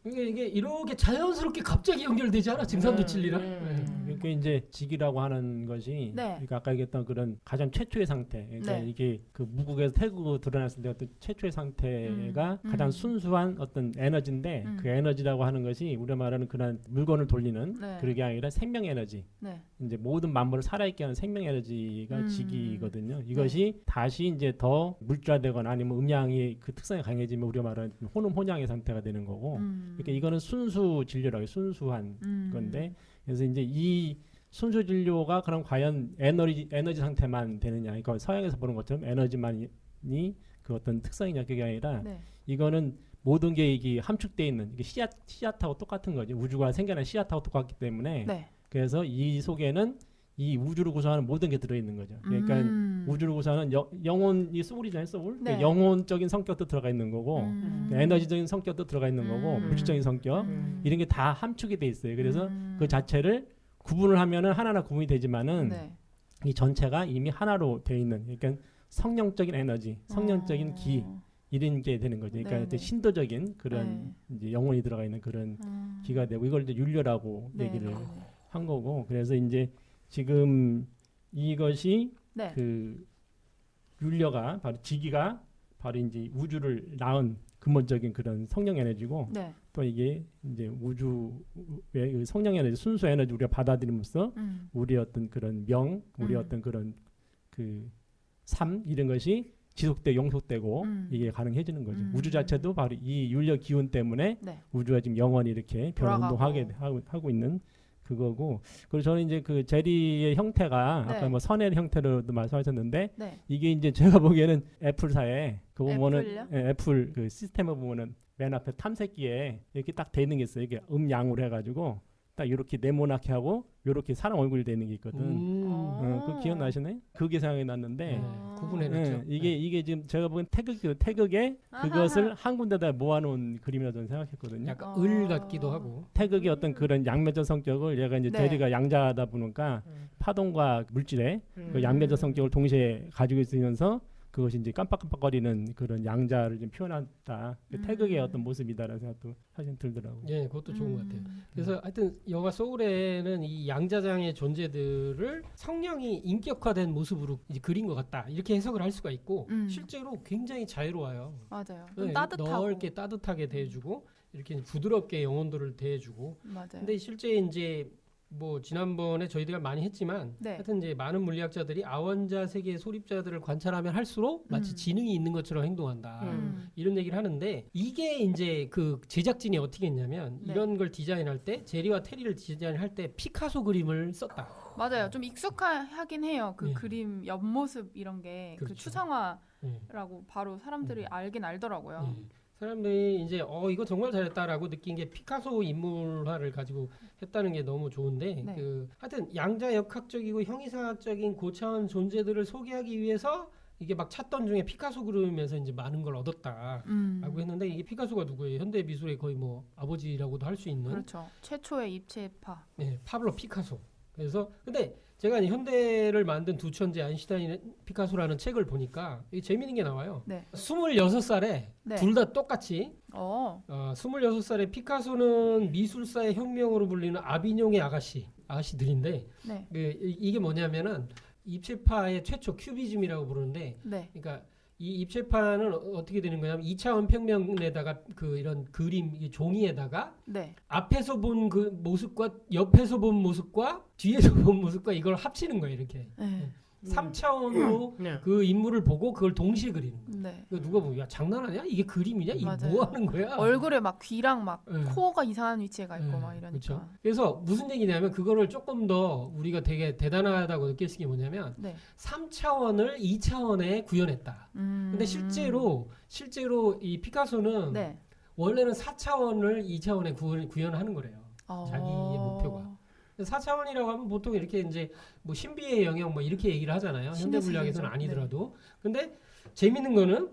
A: 이게 이렇게 자연스럽게 갑자기 연결되지 않아? 증산도 진리랑? 네.
C: 그러니까 이제 직이라고 하는 것이
E: 네.
C: 그러니까 아까 얘기했던 그런 가장 최초의 상태. 그러니까
E: 네.
C: 이게 그 무국에서 태국으로 드러났을 때 어떤 최초의 상태가 가장 순수한 어떤 에너지인데 그 에너지라고 하는 것이 우리가 말하는 그런 물건을 돌리는
E: 네.
C: 그게 아니라 생명 에너지.
E: 네.
C: 이제 모든 만물을 살아있게 하는 생명 에너지가 직이거든요. 이것이 다시 이제 더 물질화되거나 아니면 음양이 그 특성이 강해지면 우리가 말하는 호흡 혼양의 상태가 되는 거고. 그러니까 이거는 순수 진료라고 해요. 순수한 건데 그래서 이제 이 순수 진료가 그럼 과연 에너지 상태만 되느냐? 그러니까 서양에서 보는 것처럼 에너지만이 그 어떤 특성이냐 그게 아니라
E: 네.
C: 이거는 모든 게 이게 함축되어 있는 이게 씨앗하고 똑같은 거죠. 우주가 생겨난 씨앗하고 똑같기 때문에
E: 네.
C: 그래서 이 속에는 이 우주를 구성하는 모든 게 들어있는 거죠. 그러니까 우주를 구성하는 영혼이 소울이잖아요, 소울.
E: 네.
C: 그러니까 영혼적인 성격도 들어가 있는 거고, 그러니까 에너지적인 성격도 들어가 있는 거고, 물질적인 성격 이런 게 다 함축이 돼 있어요. 그래서 그 자체를 구분을 하면은 하나하나 구분이 되지만은
E: 네.
C: 이 전체가 이미 하나로 돼 있는, 그러니까 성령적인 에너지, 성령적인 기 이런 게 되는 거죠. 그러니까
E: 네네.
C: 신도적인 그런 이제 영혼이 들어가 있는 그런 기가 되고 이걸 이제 율려라고
E: 네.
C: 얘기를
E: 네.
C: 한 거고, 그래서 이제 지금 이것이
E: 네.
C: 그 율려가 바로 직이가 바로 이제 우주를 낳은 근본적인 그런 성령 에너지고
E: 네.
C: 또 이게 이제 우주의 그 성령 에너지 순수 에너지 우리가 받아들이면서 우리의 어떤 그런 명, 우리의 어떤 그런 그 삶 이런 것이 지속되고 영속되고 이게 가능해지는 거죠. 우주 자체도 바로 이 윤력 기운 때문에
E: 네.
C: 우주가 지금 영원히 이렇게 변
E: 돌아가고.
C: 운동하게 하고 있는 그거고. 그리고 저는 이제 그 제리의 형태가
E: 네.
C: 아까 뭐 선의 형태로도 말씀하셨는데
E: 네.
C: 이게 이제 제가 보기에는 애플사에 그 보면은
E: 애플요?
C: 애플 그 시스템을 보면은 맨 앞에 탐색기에 이렇게 딱 돼 있는 게 있어요. 이게 음양으로 해가지고 딱 이렇게 네모나게 하고 이렇게 사람 얼굴이 돼 있는 게 있거든. 그 기억나시나요? 그게 생각이 났는데
A: 구분해놨죠.
C: 이게 지금 제가 보기엔 태극에 그것을 한 군데다 모아놓은 그림이라 저는 생각했거든요.
A: 약간 을 같기도 하고.
C: 태극의 어떤 그런 양면적 성격을 얘가 이제
E: 네.
C: 제리가 양자하다 보니까 파동과 물질의 그 양면적 성격을 동시에 가지고 있으면서 그것이 이제 깜빡깜빡거리는 그런 양자를 좀 표현한다. 그 태극의 어떤 모습이다라는 생각도 사실 들더라고요.
A: 예, 그것도 좋은 것 같아요. 그래서 하여튼 영화 소울에는 이 양자장의 존재들을 성령이 인격화된 모습으로 이제 그린 것 같다. 이렇게 해석을 할 수가 있고 실제로 굉장히 자유로워요.
E: 맞아요.
A: 네,
E: 좀 따뜻하고.
A: 넓게 따뜻하게 대해주고 이렇게 부드럽게 영혼들을 대해주고.
E: 맞아요.
A: 근데 실제 이제 뭐 지난번에 저희들이 많이 했지만
E: 네.
A: 하여튼 이제 많은 물리학자들이 아원자 세계의 소립자들을 관찰하면 할수록 마치 지능이 있는 것처럼 행동한다. 이런 얘기를 하는데 이게 이제 그 제작진이 어떻게 했냐면
E: 네.
A: 이런 걸 디자인할 때 제리와 테리를 디자인할 때 피카소 그림을 썼다.
E: 맞아요. 좀 익숙하긴 해요. 그
A: 예.
E: 그림 옆모습 이런 게 그
A: 그렇죠.
E: 추상화라고
A: 예.
E: 바로 사람들이 알긴 알더라고요.
A: 예. 사람들이 이제 이거 정말 잘했다라고 느낀 게 피카소 인물화를 가지고 했다는 게 너무 좋은데
E: 네.
A: 그 하여튼 양자 역학적이고 형이상학적인 고차원 존재들을 소개하기 위해서 이게 막 찾던 중에 피카소 그림에서 이제 많은 걸 얻었다라고 했는데 이게 피카소가 누구예요? 현대 미술의 거의 뭐 아버지라고도 할 수 있는
E: 그렇죠. 최초의 입체파.
A: 네, 파블로 피카소. 그래서 근데 제가 이제 현대를 만든 두 천재 아인슈타인 피카소라는 책을 보니까 이게 재미있는 게 나와요.
E: 네.
A: 26살에
E: 네.
A: 둘 다 똑같이 26살에 피카소는 미술사의 혁명으로 불리는 아비뇽의 아가씨들인데
E: 네.
A: 이게 뭐냐면은 입체파의 최초 큐비즘이라고 부르는데
E: 네.
A: 그러니까 이 입체파는 어떻게 되는 거냐면 2차원 평면에다가 그 이런 그림 이 종이에다가
E: 네.
A: 앞에서 본 그 모습과 옆에서 본 모습과 뒤에서 본 모습과 이걸 합치는 거예요 이렇게
E: 네.
A: 3차원으로
B: 네.
A: 그 인물을 보고 그걸 동시에 그리는 거예요.
E: 네.
A: 이거 누가 보면 야 장난하냐 이게 그림이냐 이게
E: 맞아요.
A: 뭐 하는 거야
E: 얼굴에 막 귀랑 막
A: 네.
E: 코어가 이상한 위치에 가 있고
A: 네,
E: 막 이러니까.
A: 그렇죠. 그래서 무슨 얘기냐면 그거를 조금 더 우리가 되게 대단하다고 느낄 수 있는 게 뭐냐면
E: 네.
A: 3차원을 2차원에 구현했다. 근데 실제로 이 피카소는
E: 네.
A: 원래는 4차원을 2차원에 구현하는 거래요. 자기의 목표가. 4차원이라고 하면 보통 이렇게 이제 뭐 신비의 영역 뭐 이렇게 얘기를 하잖아요. 현대
E: 신의
A: 물리학에서는
E: 세계죠.
A: 아니더라도. 근데 재밌는 거는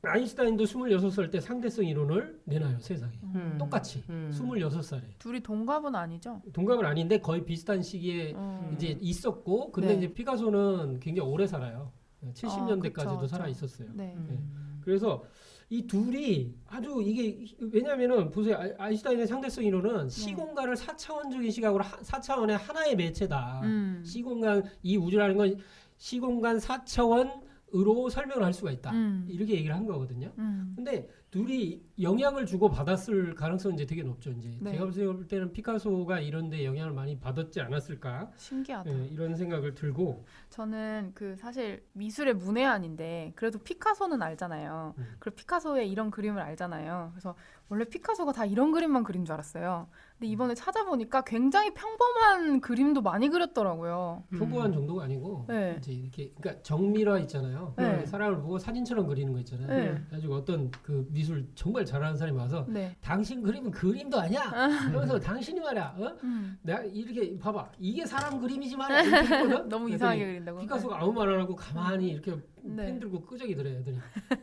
A: 아인슈타인도 26살 때 상대성 이론을 내놔요, 세상에. 똑같이. 26살에.
E: 둘이 동갑은 아니죠?
A: 동갑은 아닌데 거의 비슷한 시기에 이제 있었고 근데
E: 네.
A: 이제 피카소는 굉장히 오래 살아요. 70년대까지도
E: 그쵸,
A: 살아
E: 그쵸.
A: 있었어요.
E: 네.
A: 그래서 이 둘이 아주 이게 왜냐면은 보세요. 아인슈타인의 상대성 이론은 시공간을 4차원적인 시각으로 4차원의 하나의 매체다. 시공간 이 우주라는 건 시공간 4차원으로 설명을 할 수가 있다. 이렇게 얘기를 한 거거든요. 근데 둘이 영향을 주고 받았을 가능성은 이제 되게 높죠. 이제
E: 네.
A: 제가 볼 때는 피카소가 이런데 영향을 많이 받았지 않았을까
E: 신기하다.
A: 이런 생각을 들고
E: 저는 그 사실 미술의 문외한인데 그래도 피카소는 알잖아요. 그리고 피카소의 이런 그림을 알잖아요. 그래서 원래 피카소가 다 이런 그림만 그린 줄 알았어요. 근데 이번에 찾아보니까 굉장히 평범한 그림도 많이 그렸더라고요.
A: 평범한 정도가 아니고
E: 네.
A: 이제 이렇게 그러니까 정밀화 있잖아요.
E: 네.
A: 사람을 보고 사진처럼 그리는 거 있잖아요.
E: 네.
A: 그래가지고 어떤 그 미술 정말 잘하는 사람이 와서
E: 네.
A: 당신 그림은 그림도 아니야. 그러면서 당신이 말이야.
E: 음.
A: 내가 이렇게 봐봐. 이게 사람 그림이지 말이야. 이렇게 했거든.
E: 너무
A: 그랬더니
E: 이상하게 그린다고.
A: 피카소가 아무 말 안 하고 가만히 이렇게
E: 네.
A: 펜 들고 끄적이더래.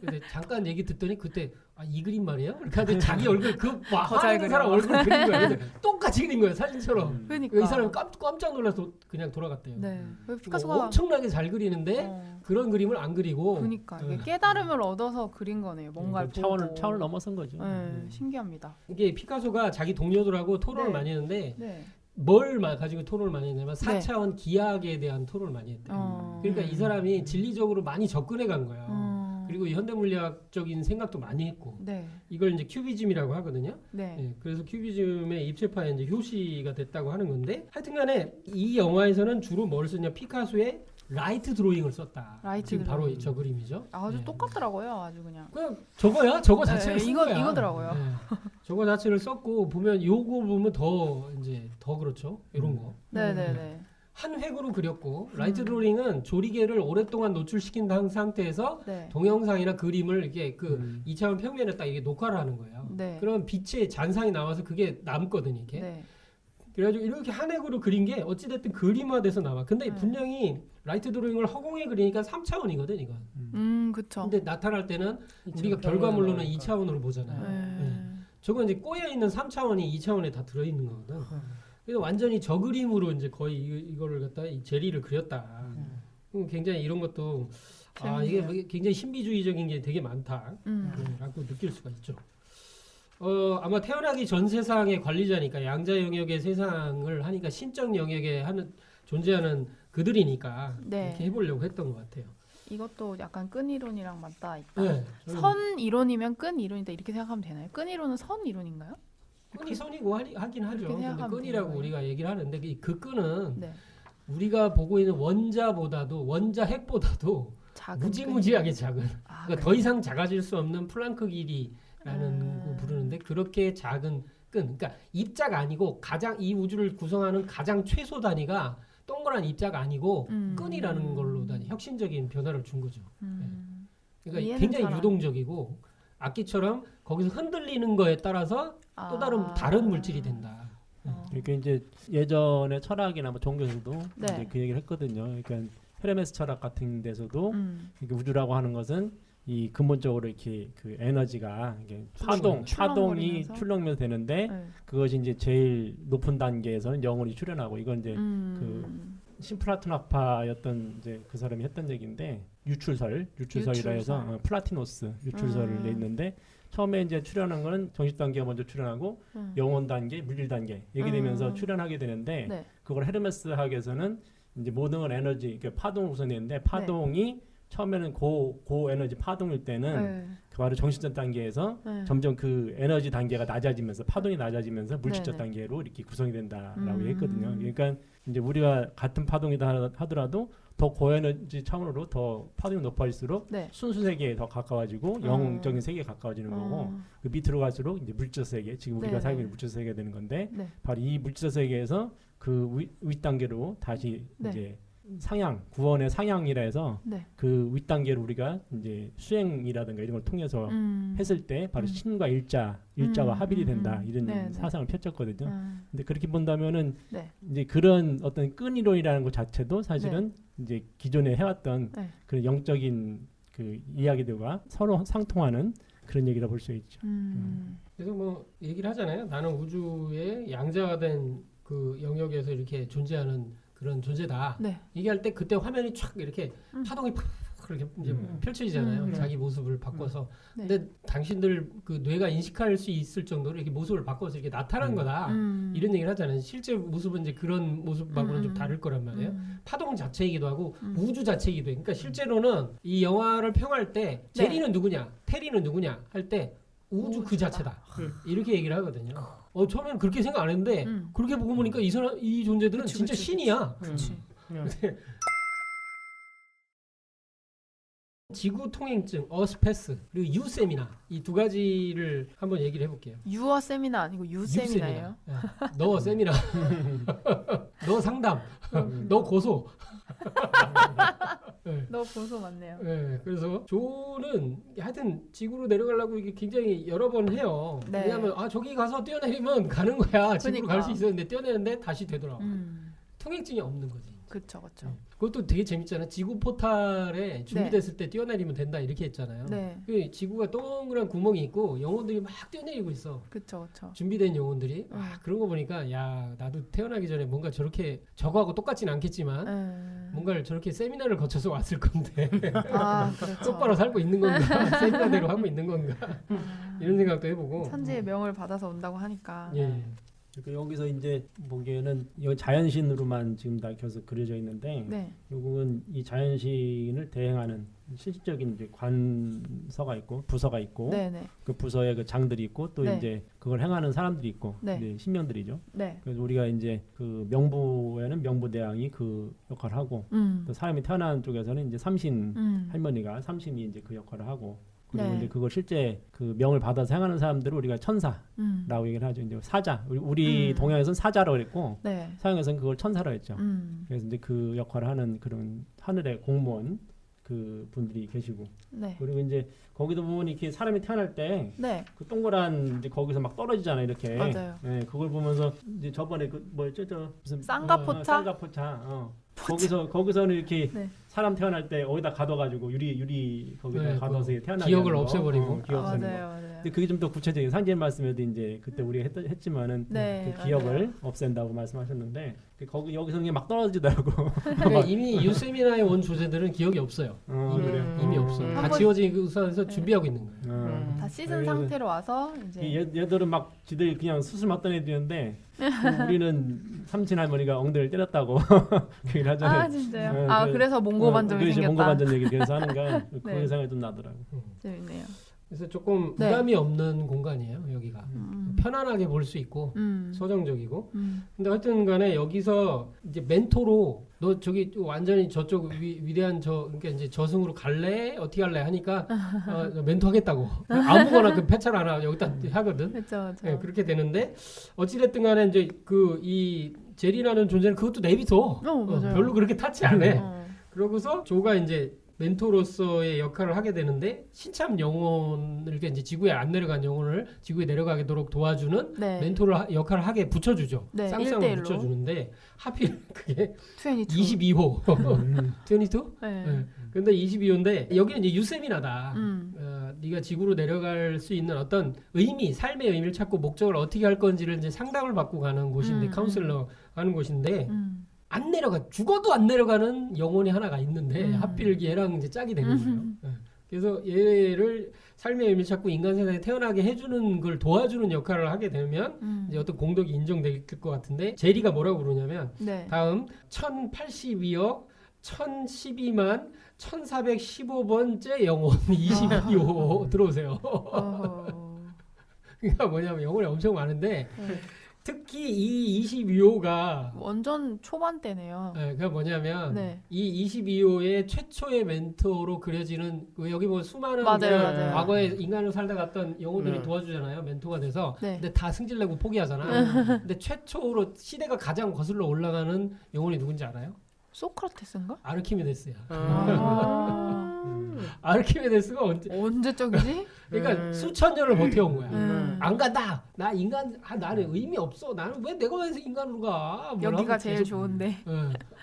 A: 근데 잠깐 얘기 듣더니 그때 이 그림 말이에요? 이렇게 하더니 자기 얼굴
E: 더 잘
A: 하는 사람
E: 그려.
A: 얼굴 그린 거야. 근데 똑같이 그린 거야 사진처럼.
E: 그러니까.
A: 이 사람이 깜짝 놀라서 그냥 돌아갔대요.
E: 네.
A: 뭐
E: 피카소가
A: 엄청나게 잘 그리는데 그런 그림을 안 그리고.
E: 그러니까 이게 깨달음을 얻어서 그린 거네요. 뭔가를 보고.
C: 차원을 넘어선 거죠.
E: 네, 신기합니다.
A: 이게 피카소가 자기 동료들하고 토론을
E: 네.
A: 많이 했는데
E: 네.
A: 뭘 가지고 토론을 많이 했냐면 4차원 기하학에 대한 토론을 많이 했대요. 그러니까 이 사람이 진리적으로 많이 접근해 간 거야. 그리고 이 현대물리학적인 생각도 많이 했고
E: 네.
A: 이걸 이제 큐비즘이라고 하거든요.
E: 네.
A: 예, 그래서 큐비즘의 입체파의 이제 효시가 됐다고 하는 건데 하여튼간에 이 영화에서는 주로 뭘 썼냐 피카소의 라이트 드로잉을 썼다.
E: 라이트
A: 지금 바로
E: 드로잉.
A: 저 그림이죠.
E: 아주
A: 예.
E: 똑같더라고요. 아주 그냥.
A: 그냥 저거야. 저거 자체를
E: 네,
A: 쓴
E: 이거-
A: 거야.
E: 이거더라고요.
A: 예. 저거 자체를 썼고 보면 요거 보면 더 이제 더 그렇죠. 이런 거.
E: 네네네.
A: 한 획으로 그렸고 라이트 드로잉은 조리개를 오랫동안 노출시킨 상태에서
E: 네.
A: 동영상이나 그림을 이렇게 그 2차원 평면에 딱 이게 녹화를 하는 거예요.
E: 네.
A: 그럼 빛의 잔상이 나와서 그게 남거든요. 이렇게.
E: 네.
A: 그래가지고 이렇게 한 획으로 그린 게 어찌됐든 그림화돼서 나와. 근데
E: 네.
A: 분명히 라이트 드로잉을 허공에 그리니까 3차원이거든 이건.
E: 그쵸.
A: 근데 나타날 때는 우리가
B: 이차원
A: 결과물로는
B: 나오니까.
A: 2차원으로 보잖아요.
E: 네.
A: 저건 이제 꼬여 있는 3차원이 2차원에 다 들어 있는 거거든. 그래서 완전히 저 그림으로 이제 거의 이거를 갖다 이 제리를 그렸다. 굉장히 이런 것도 이게 뭐 굉장히 신비주의적인 게 되게 많다. 라고 느낄 수가 있죠. 아마 태어나기 전 세상의 관리자니까 양자 영역의 세상을 하니까 신적 영역에 존재하는 그들이니까
E: 네.
A: 이렇게 해보려고 했던 것 같아요.
E: 이것도 약간 끈 이론이랑 맞닿아 있다.
A: 네,
E: 선 이론이면 끈 이론이다 이렇게 생각하면 되나요? 끈 이론은 선 이론인가요?
A: 끈이 선이고 하긴 하죠.
E: 그렇게
A: 근데
E: 생각하면
A: 끈이라고
E: 되는
A: 우리가 얘기를 하는데 그 끈은
E: 네.
A: 우리가 보고 있는 원자 핵보다도
E: 작은
A: 무지무지하게
E: 끈.
A: 작은
E: 아,
A: 그러니까 더 이상 작아질 수 없는 플랑크 길이라는 거 부르는데 그렇게 작은 끈 그러니까 입자가 아니고 가장 이 우주를 구성하는 가장 최소 단위가 동그란 입자가 아니고 끈이라는 걸로 다 혁신적인 변화를 준 거죠. 그러니까
E: 이해는
A: 굉장히
E: 잘 안-
A: 유동적이고 악기처럼 거기서 흔들리는 거에 따라서 또 다른 물질이 된다.
C: 이게 이제 예전에 철학이나 뭐 종교에서도
E: 네.
C: 이제 그 얘기를 했거든요. 그러니까 헤르메스 철학 같은 데서도 이렇게 우주라고 하는 것은 이 근본적으로 이렇게 그 에너지가 이게 파동이
E: 출렁거리면서?
C: 출렁면서 되는데
E: 네.
C: 그것이 이제 제일 높은 단계에서는 영혼이 출현하고 이건 이제 신플라톤학파였던 이제 그 사람이 했던 얘기인데 유출설이라 해서
E: 유출설.
C: 플라티노스 유출설을 냈는데 처음에 이제 출현한 거는 정식 단계가 먼저 출현하고 영혼 단계, 물질 단계 이렇게 되면서 출현하게 되는데
E: 네.
C: 그걸 헤르메스 학에서는 이제 모든 건 에너지, 이렇게 파동을 우선했는데 파동이 처음에는 고 에너지 파동일 때는
E: 네.
C: 그 바로 정신적 단계에서
E: 네.
C: 점점 그 에너지 단계가 낮아지면서 파동이 낮아지면서 물질적
E: 네네.
C: 단계로 이렇게 구성이 된다라고 했거든요. 그러니까 이제 우리가 같은 파동이다 하더라도 더 고에너지 차원으로 더 파동이 높아질수록
E: 네.
C: 순수 세계에 더 가까워지고 영적인 세계에 가까워지는 거고 그 밑으로 갈수록 이제 물질 세계, 지금 우리가
E: 네네.
C: 살고 있는 물질 세계가 되는 건데
E: 네.
C: 바로 이 물질 세계에서 그 윗 단계로 다시
E: 네.
C: 이제 구원의 상향이라 해서
E: 네.
C: 그 윗 단계로 우리가 이제 수행이라든가 이런 걸 통해서 했을 때 바로 신과 일자와 합일이 된다 이런
E: 네, 네.
C: 사상을 펼쳤거든요. 근데 그렇게 본다면은
E: 네.
C: 이제 그런 어떤 끈이론이라는 것 자체도 사실은 이제 기존에 해왔던
E: 네.
C: 그런 영적인 그 이야기들과 서로 상통하는 그런 얘기라 볼 수 있죠.
A: 그래서 뭐 얘기를 하잖아요. 나는 우주의 양자가 된 그 영역에서 이렇게 존재하는 그런 존재다.
E: 네.
A: 얘기할 때 그때 화면이 촥 이렇게 파동이 팍 이렇게 이제 펼쳐지잖아요. 자기 모습을 바꿔서.
E: 네.
A: 근데 당신들 그 뇌가 인식할 수 있을 정도로 이렇게 모습을 바꿔서 이렇게 나타난 거다. 이런 얘기를 하잖아요. 실제 모습은 이제 그런 모습하고는 좀 다를 거란 말이에요. 파동 자체이기도 하고 우주 자체이기도 해. 그러니까 실제로는 이 영화를 평할 때 제리는 누구냐, 테리는 누구냐 할 때 우주 그 자체다. 이렇게 얘기를 하거든요. 처음에는 그렇게 생각 안 했는데 그렇게 보고 보니까 이 존재들은
E: 그치,
A: 진짜
E: 그치,
A: 신이야.
E: 그렇지.
A: 지구 통행증, 어스패스 그리고 유세미나 이 두 가지를 한번 얘기를 해볼게요.
E: 유어 세미나 아니고 유 세미나예요?
A: 예. 너 세미나, 너 상담, 너 고소.
E: 너 고소 맞네요.
A: 네, 그래서 조는 하여튼 지구로 내려가려고 이게 굉장히 여러 번 해요.
E: 네.
A: 왜냐하면 저기 가서 뛰어내리면 가는 거야. 지구로 갈 수
E: 그러니까.
A: 있었는데 뛰어내는데 다시 되더라고. 통행증이 없는 거지.
E: 그렇죠, 그렇죠.
A: 그것도 되게 재밌잖아. 지구 포탈에 준비됐을 때 뛰어내리면 된다 이렇게 했잖아요.
E: 네,
A: 그 지구가 동그란 구멍이 있고 영혼들이 막 뛰어내리고 있어.
E: 그렇죠, 그렇죠.
A: 준비된 영혼들이. 그런 거 보니까 야 나도 태어나기 전에 뭔가 저렇게 저거하고 똑같진 않겠지만 뭔가를 저렇게 세미나를 거쳐서 왔을 건데
E: 그렇죠.
A: 똑바로 살고 있는 건가 세미나대로 하고 있는 건가 이런 생각도 해보고
E: 천지의 명을 받아서 온다고 하니까.
A: 예.
C: 그러니까 여기서 이제 보기에는 이 자연신으로만 지금 다 계속 그려져 있는데
E: 네.
C: 결국은 이 자연신을 대행하는 실질적인 이제 관서가 있고 부서가 있고
E: 네, 네.
C: 그 부서에 그 장들이 있고 또
E: 네.
C: 이제 그걸 행하는 사람들이 있고
E: 네.
C: 이제 신명들이죠.
E: 네.
C: 그래서 우리가 이제 그 명부에는 명부대왕이 그 역할을 하고 또 사람이 태어난 쪽에서는 이제 삼신 할머니가 삼신이 이제 그 역할을 하고 그리고
E: 네.
C: 이제 그걸 실제 그 명을 받아서 행하는 사람들을 우리가 천사라고 얘기를 하죠. 이제 사자 우리 동양에서는 사자라고 그랬고
E: 네.
C: 서양에서는 그걸 천사라고 했죠. 그래서 이제 그 역할을 하는 그런 하늘의 공무원 그 분들이 계시고
E: 네.
C: 그리고 이제 거기도 보면 이렇게 사람이 태어날 때
E: 네.
C: 그 동그란 이제 거기서 막 떨어지잖아요 이렇게.
E: 맞아요.
C: 네, 그걸 보면서 이제 저번에 그 뭐였죠 저 무슨
E: 쌍가포차?
C: 쌍가포차. 거기서는 이렇게
E: 네.
C: 사람 태어날 때 어디다 가둬가지고 유리 거기다
A: 네,
C: 가둬서 태어나게
A: 기억을
C: 하는 거.
A: 없애버리고.
C: 기억
E: 아,
C: 없애는
E: 맞아요,
C: 거.
E: 맞아요.
C: 근데 그게 좀 더 구체적인 상제 말씀에도 이제 그때 우리가 했지만은
E: 네,
C: 그 기억을
E: 맞아요.
C: 없앤다고 말씀하셨는데 거기 여기서 그냥 막 떨어지더라고.
A: 그러니까 이미 유세미나의 원 조제들은 기억이 없어요.
C: 그래요.
A: 이미 없어. 다
E: 한번-
A: 지워지고서 준비하고 있는 거예요.
E: 다 씻은
C: 그래서
E: 상태로 와서 이제
C: 얘들은 막 지들 그냥 수술 맞던 애들이었는데 우리는 삼친 할머니가 엉덩이를 때렸다고 그 얘기를 하잖아요.
E: 아 진짜요?
C: 네,
E: 아 그래서 몽고 반점이
C: 그래서
E: 생겼다.
C: 몽고 반점 얘기 그래서 하는가 그
E: 네.
C: 생각이 좀 나더라고.
E: 재밌네요.
A: 그래서 조금
E: 네.
A: 부담이 없는 공간이에요. 여기가 편안하게 볼 수 있고
E: 음.
A: 서정적이고. 근데 하여튼 간에 여기서 이제 멘토로 너 저기 완전히 저쪽 위대한 그러니까 이제 저승으로 갈래? 어떻게 할래? 하니까 멘토 하겠다고. 아무거나 그 패찰 하나 여기다 하거든.
E: 그렇죠,
A: 네, 그렇게 되는데 어찌됐든 간에 이제 그 이 제리라는 존재는 그것도 내비둬.
E: 맞아요.
A: 별로 그렇게 타치 안 해.
E: 어.
A: 그러고서 조가 이제 멘토로서의 역할을 하게 되는데 신참 영혼을 그러니까 이제 지구에 안 내려간 영혼을 지구에 내려가도록 도와주는
E: 네.
A: 멘토를 역할을 하게 붙여주죠.
E: 네,
A: 쌍쌍을
E: 1대1로.
A: 붙여주는데 하필 그게
E: 22.
A: 22호. 22?
E: 네.
A: 네. 근데 22호인데 여기는 이제 유세미나다.
E: 음.
A: 네가 지구로 내려갈 수 있는 어떤 의미, 삶의 의미를 찾고 목적을 어떻게 할 건지를 이제 상담을 받고 가는 곳인데 카운슬러 하는 곳인데 안 내려가 죽어도 안 내려가는 영혼이 하나가 있는데 하필 얘랑 이제 짝이 되는 거예요. 네. 그래서 얘를 삶의 의미를 찾고 인간 세상에 태어나게 해주는 걸 도와주는 역할을 하게 되면 이제 어떤 공덕이 인정될 것 같은데 제리가 뭐라고 그러냐면
E: 네.
A: 다음 1082억 1012만 1415번째 영혼 22호 들어오세요.
E: 어허.
A: 그러니까 뭐냐면 영혼이 엄청 많은데
E: 네.
A: 특히 이 22호가
E: 완전 초반대네요.
A: 그게 뭐냐면
E: 네.
A: 이 22호의 최초의 멘토로 그려지는 여기 뭐 수많은
E: 맞아요,
A: 그
E: 맞아요.
A: 과거에 인간으로 살다 갔던 영혼들이
C: 네.
A: 도와주잖아요. 멘토가 돼서.
E: 네.
A: 근데 다 승질내고 포기하잖아. 근데 최초로 시대가 가장 거슬러 올라가는 영혼이 누군지 알아요?
E: 소크라테스인가?
A: 아르키메데스야.
B: 아.
A: 아르키메데스가
E: 언제적이지?
A: 그러니까 수천 년을 버텨온 거야.
E: 음.
A: 안 간다. 나 인간 나는 의미 없어. 나는 왜 내가 왜 인간으로 가? 뭘
E: 여기가
A: 하고
E: 제일
A: 계속,
E: 좋은데.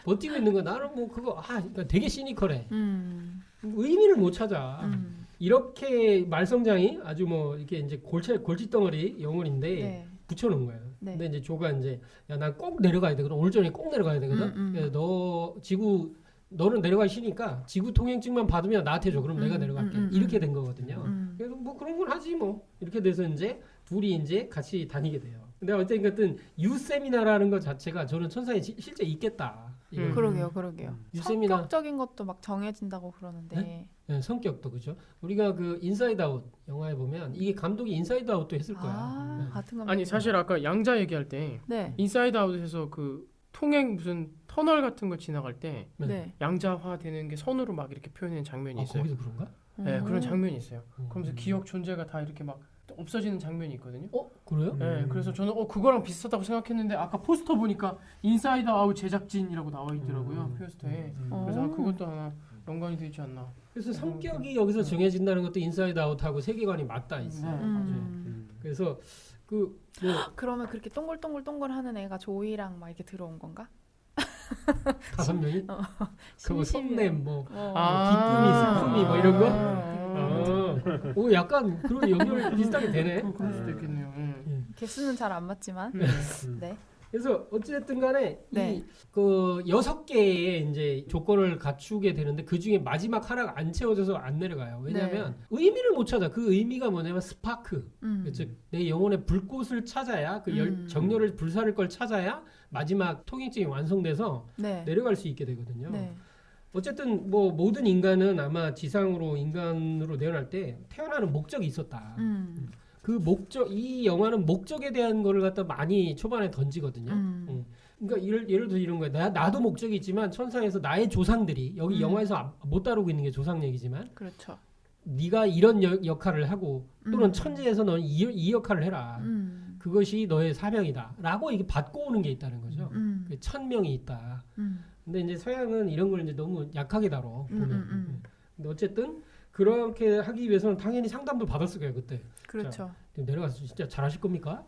A: 버티고 있는 거야. 나는 뭐 그거 그러니까 되게 시니컬해.
E: 음.
A: 의미를 못 찾아.
E: 음.
A: 이렇게 말썽장이 아주 뭐 이렇게 이제 골칫덩어리 영혼인데
E: 네.
A: 붙여놓은 거예요.
E: 네.
A: 근데 이제 조가 이제 야 난 꼭 내려가야 되거든. 오늘 저녁에 꼭 내려가야 되거든. 그래서 너 너는 내려가기 싫으니까 지구 통행증만 받으면 나한테 줘. 그럼 내가 내려갈게. 이렇게 된 거거든요. 그래서 뭐 그런 건 하지 뭐. 이렇게 돼서 이제 둘이 이제 같이 다니게 돼요. 근데 어쨌든 유세미나라는 것 자체가 저는 천사에 실제 있겠다. 이거.
E: 그러게요.
A: 유세미나
E: 성격적인 것도 막 정해진다고 그러는데.
A: 네, 성격도 그죠. 우리가 그 인사이드 아웃 영화에 보면 이게 감독이 인사이드 아웃도 했을 거야.
E: 아,
A: 네.
E: 같은 감.
B: 아니 사실 아까 양자 얘기할 때
E: 네.
B: 인사이드 아웃에서 그 통행 무슨 터널 같은 거 지나갈 때
A: 네.
E: 네.
B: 양자화 되는 게 선으로 막 이렇게 표현하는 장면이
A: 아,
B: 있어요.
A: 거기도 그런가?
B: 네, 그런 장면이 있어요.
A: 음.
B: 그러면서 기억 존재가 다 이렇게 막 없어지는 장면이 있거든요.
A: 그래요?
B: 네, 그래서 저는 그거랑 비슷하다고 생각했는데 아까 포스터 보니까 인사이드 아웃 제작진이라고 나와 있더라고요. 포스터에. 그래서 그것도 하나 연관이 되지 않나.
A: 그래서 성격이 여기서 정해진다는 것도 인사이드 아웃하고 세계관이 맞닿아 있어요.
B: 네,
E: 음.
A: 그래서 그 뭐
E: 그러면 그렇게 동글동글 하는 애가 조이랑 막 이렇게 들어온 건가?
A: 5명이 그뭐 성냄 뭐
B: 아.
A: 기쁨이 슬픔이 뭐 이런 거?
B: 아.
A: 오 약간 그런 연결 비슷하게 되네.
B: 그럴 수도 있겠네요.
E: 개수는 잘 안 맞지만.
B: 네.
E: 네.
A: 그래서 어쨌든 간에
E: 네.
A: 이 그 6개의 이제 조건을 갖추게 되는데 그 중에 마지막 하나가 안 채워져서 안 내려가요. 왜냐하면 의미를 못 찾아. 그 의미가 뭐냐면 스파크. 즉 내 영혼의 불꽃을 찾아야 그 정열을 불사를 걸 찾아야 마지막 통행증이 완성돼서
E: 네.
A: 내려갈 수 있게 되거든요.
E: 네.
A: 어쨌든 뭐 모든 인간은 아마 지상으로 인간으로 태어날 때 태어나는 목적이 있었다. 그 목적 이 영화는 목적에 대한 거를 갖다 많이 초반에 던지거든요. 그러니까 예를 들어 이런 거야. 나도 목적이 있지만 천상에서 나의 조상들이 여기 영화에서 못 다루고 있는 게 조상 얘기지만
E: 그렇죠.
A: 네가 이런 역할을 하고 또는 천지에서 너는 이 역할을 해라. 그것이 너의 사명이다라고 이게 받고 오는 게 있다는 거죠. 그 천명이 있다. 근데 이제 서양은 이런 걸 이제 너무 약하게 다뤄 보면. 근데 어쨌든 그렇게 하기 위해서는 당연히 상담도 받았을 거예요 그때.
E: 그렇죠.
A: 자, 내려가서 진짜 잘하실 겁니까?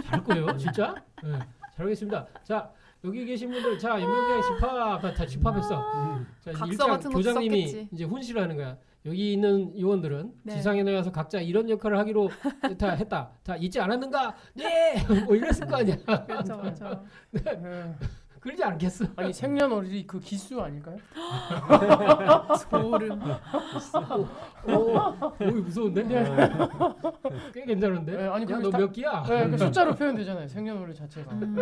A: 잘할 거예요, 진짜? 네, 잘하겠습니다. 자 여기 계신 분들, 자 연명장 집합 다 집합했어. 자
E: 각서
A: 일장
E: 같은 것도
A: 교장님이
E: 썼겠지.
A: 이제 훈시를 하는 거야. 여기 있는 요원들은
E: 네.
A: 지상에 내려가서 각자 이런 역할을 하기로 다 했다. 다 잊지 않았는가? 네, 뭐 이랬을 거 아니야.
E: 그렇죠, 그렇죠.
B: 네.
A: 그러지 않겠어?
B: 아니 생년월일이 그 기수 아닐까요?
E: 소름.
A: 오, 무서운데? 꽤 괜찮은데?
B: 네, 아니,
A: 야,
B: 그게
A: 너
B: 다-
A: 몇 기야?
B: 네, 그 숫자로 표현되잖아요. 생년월일 자체가.
E: 음.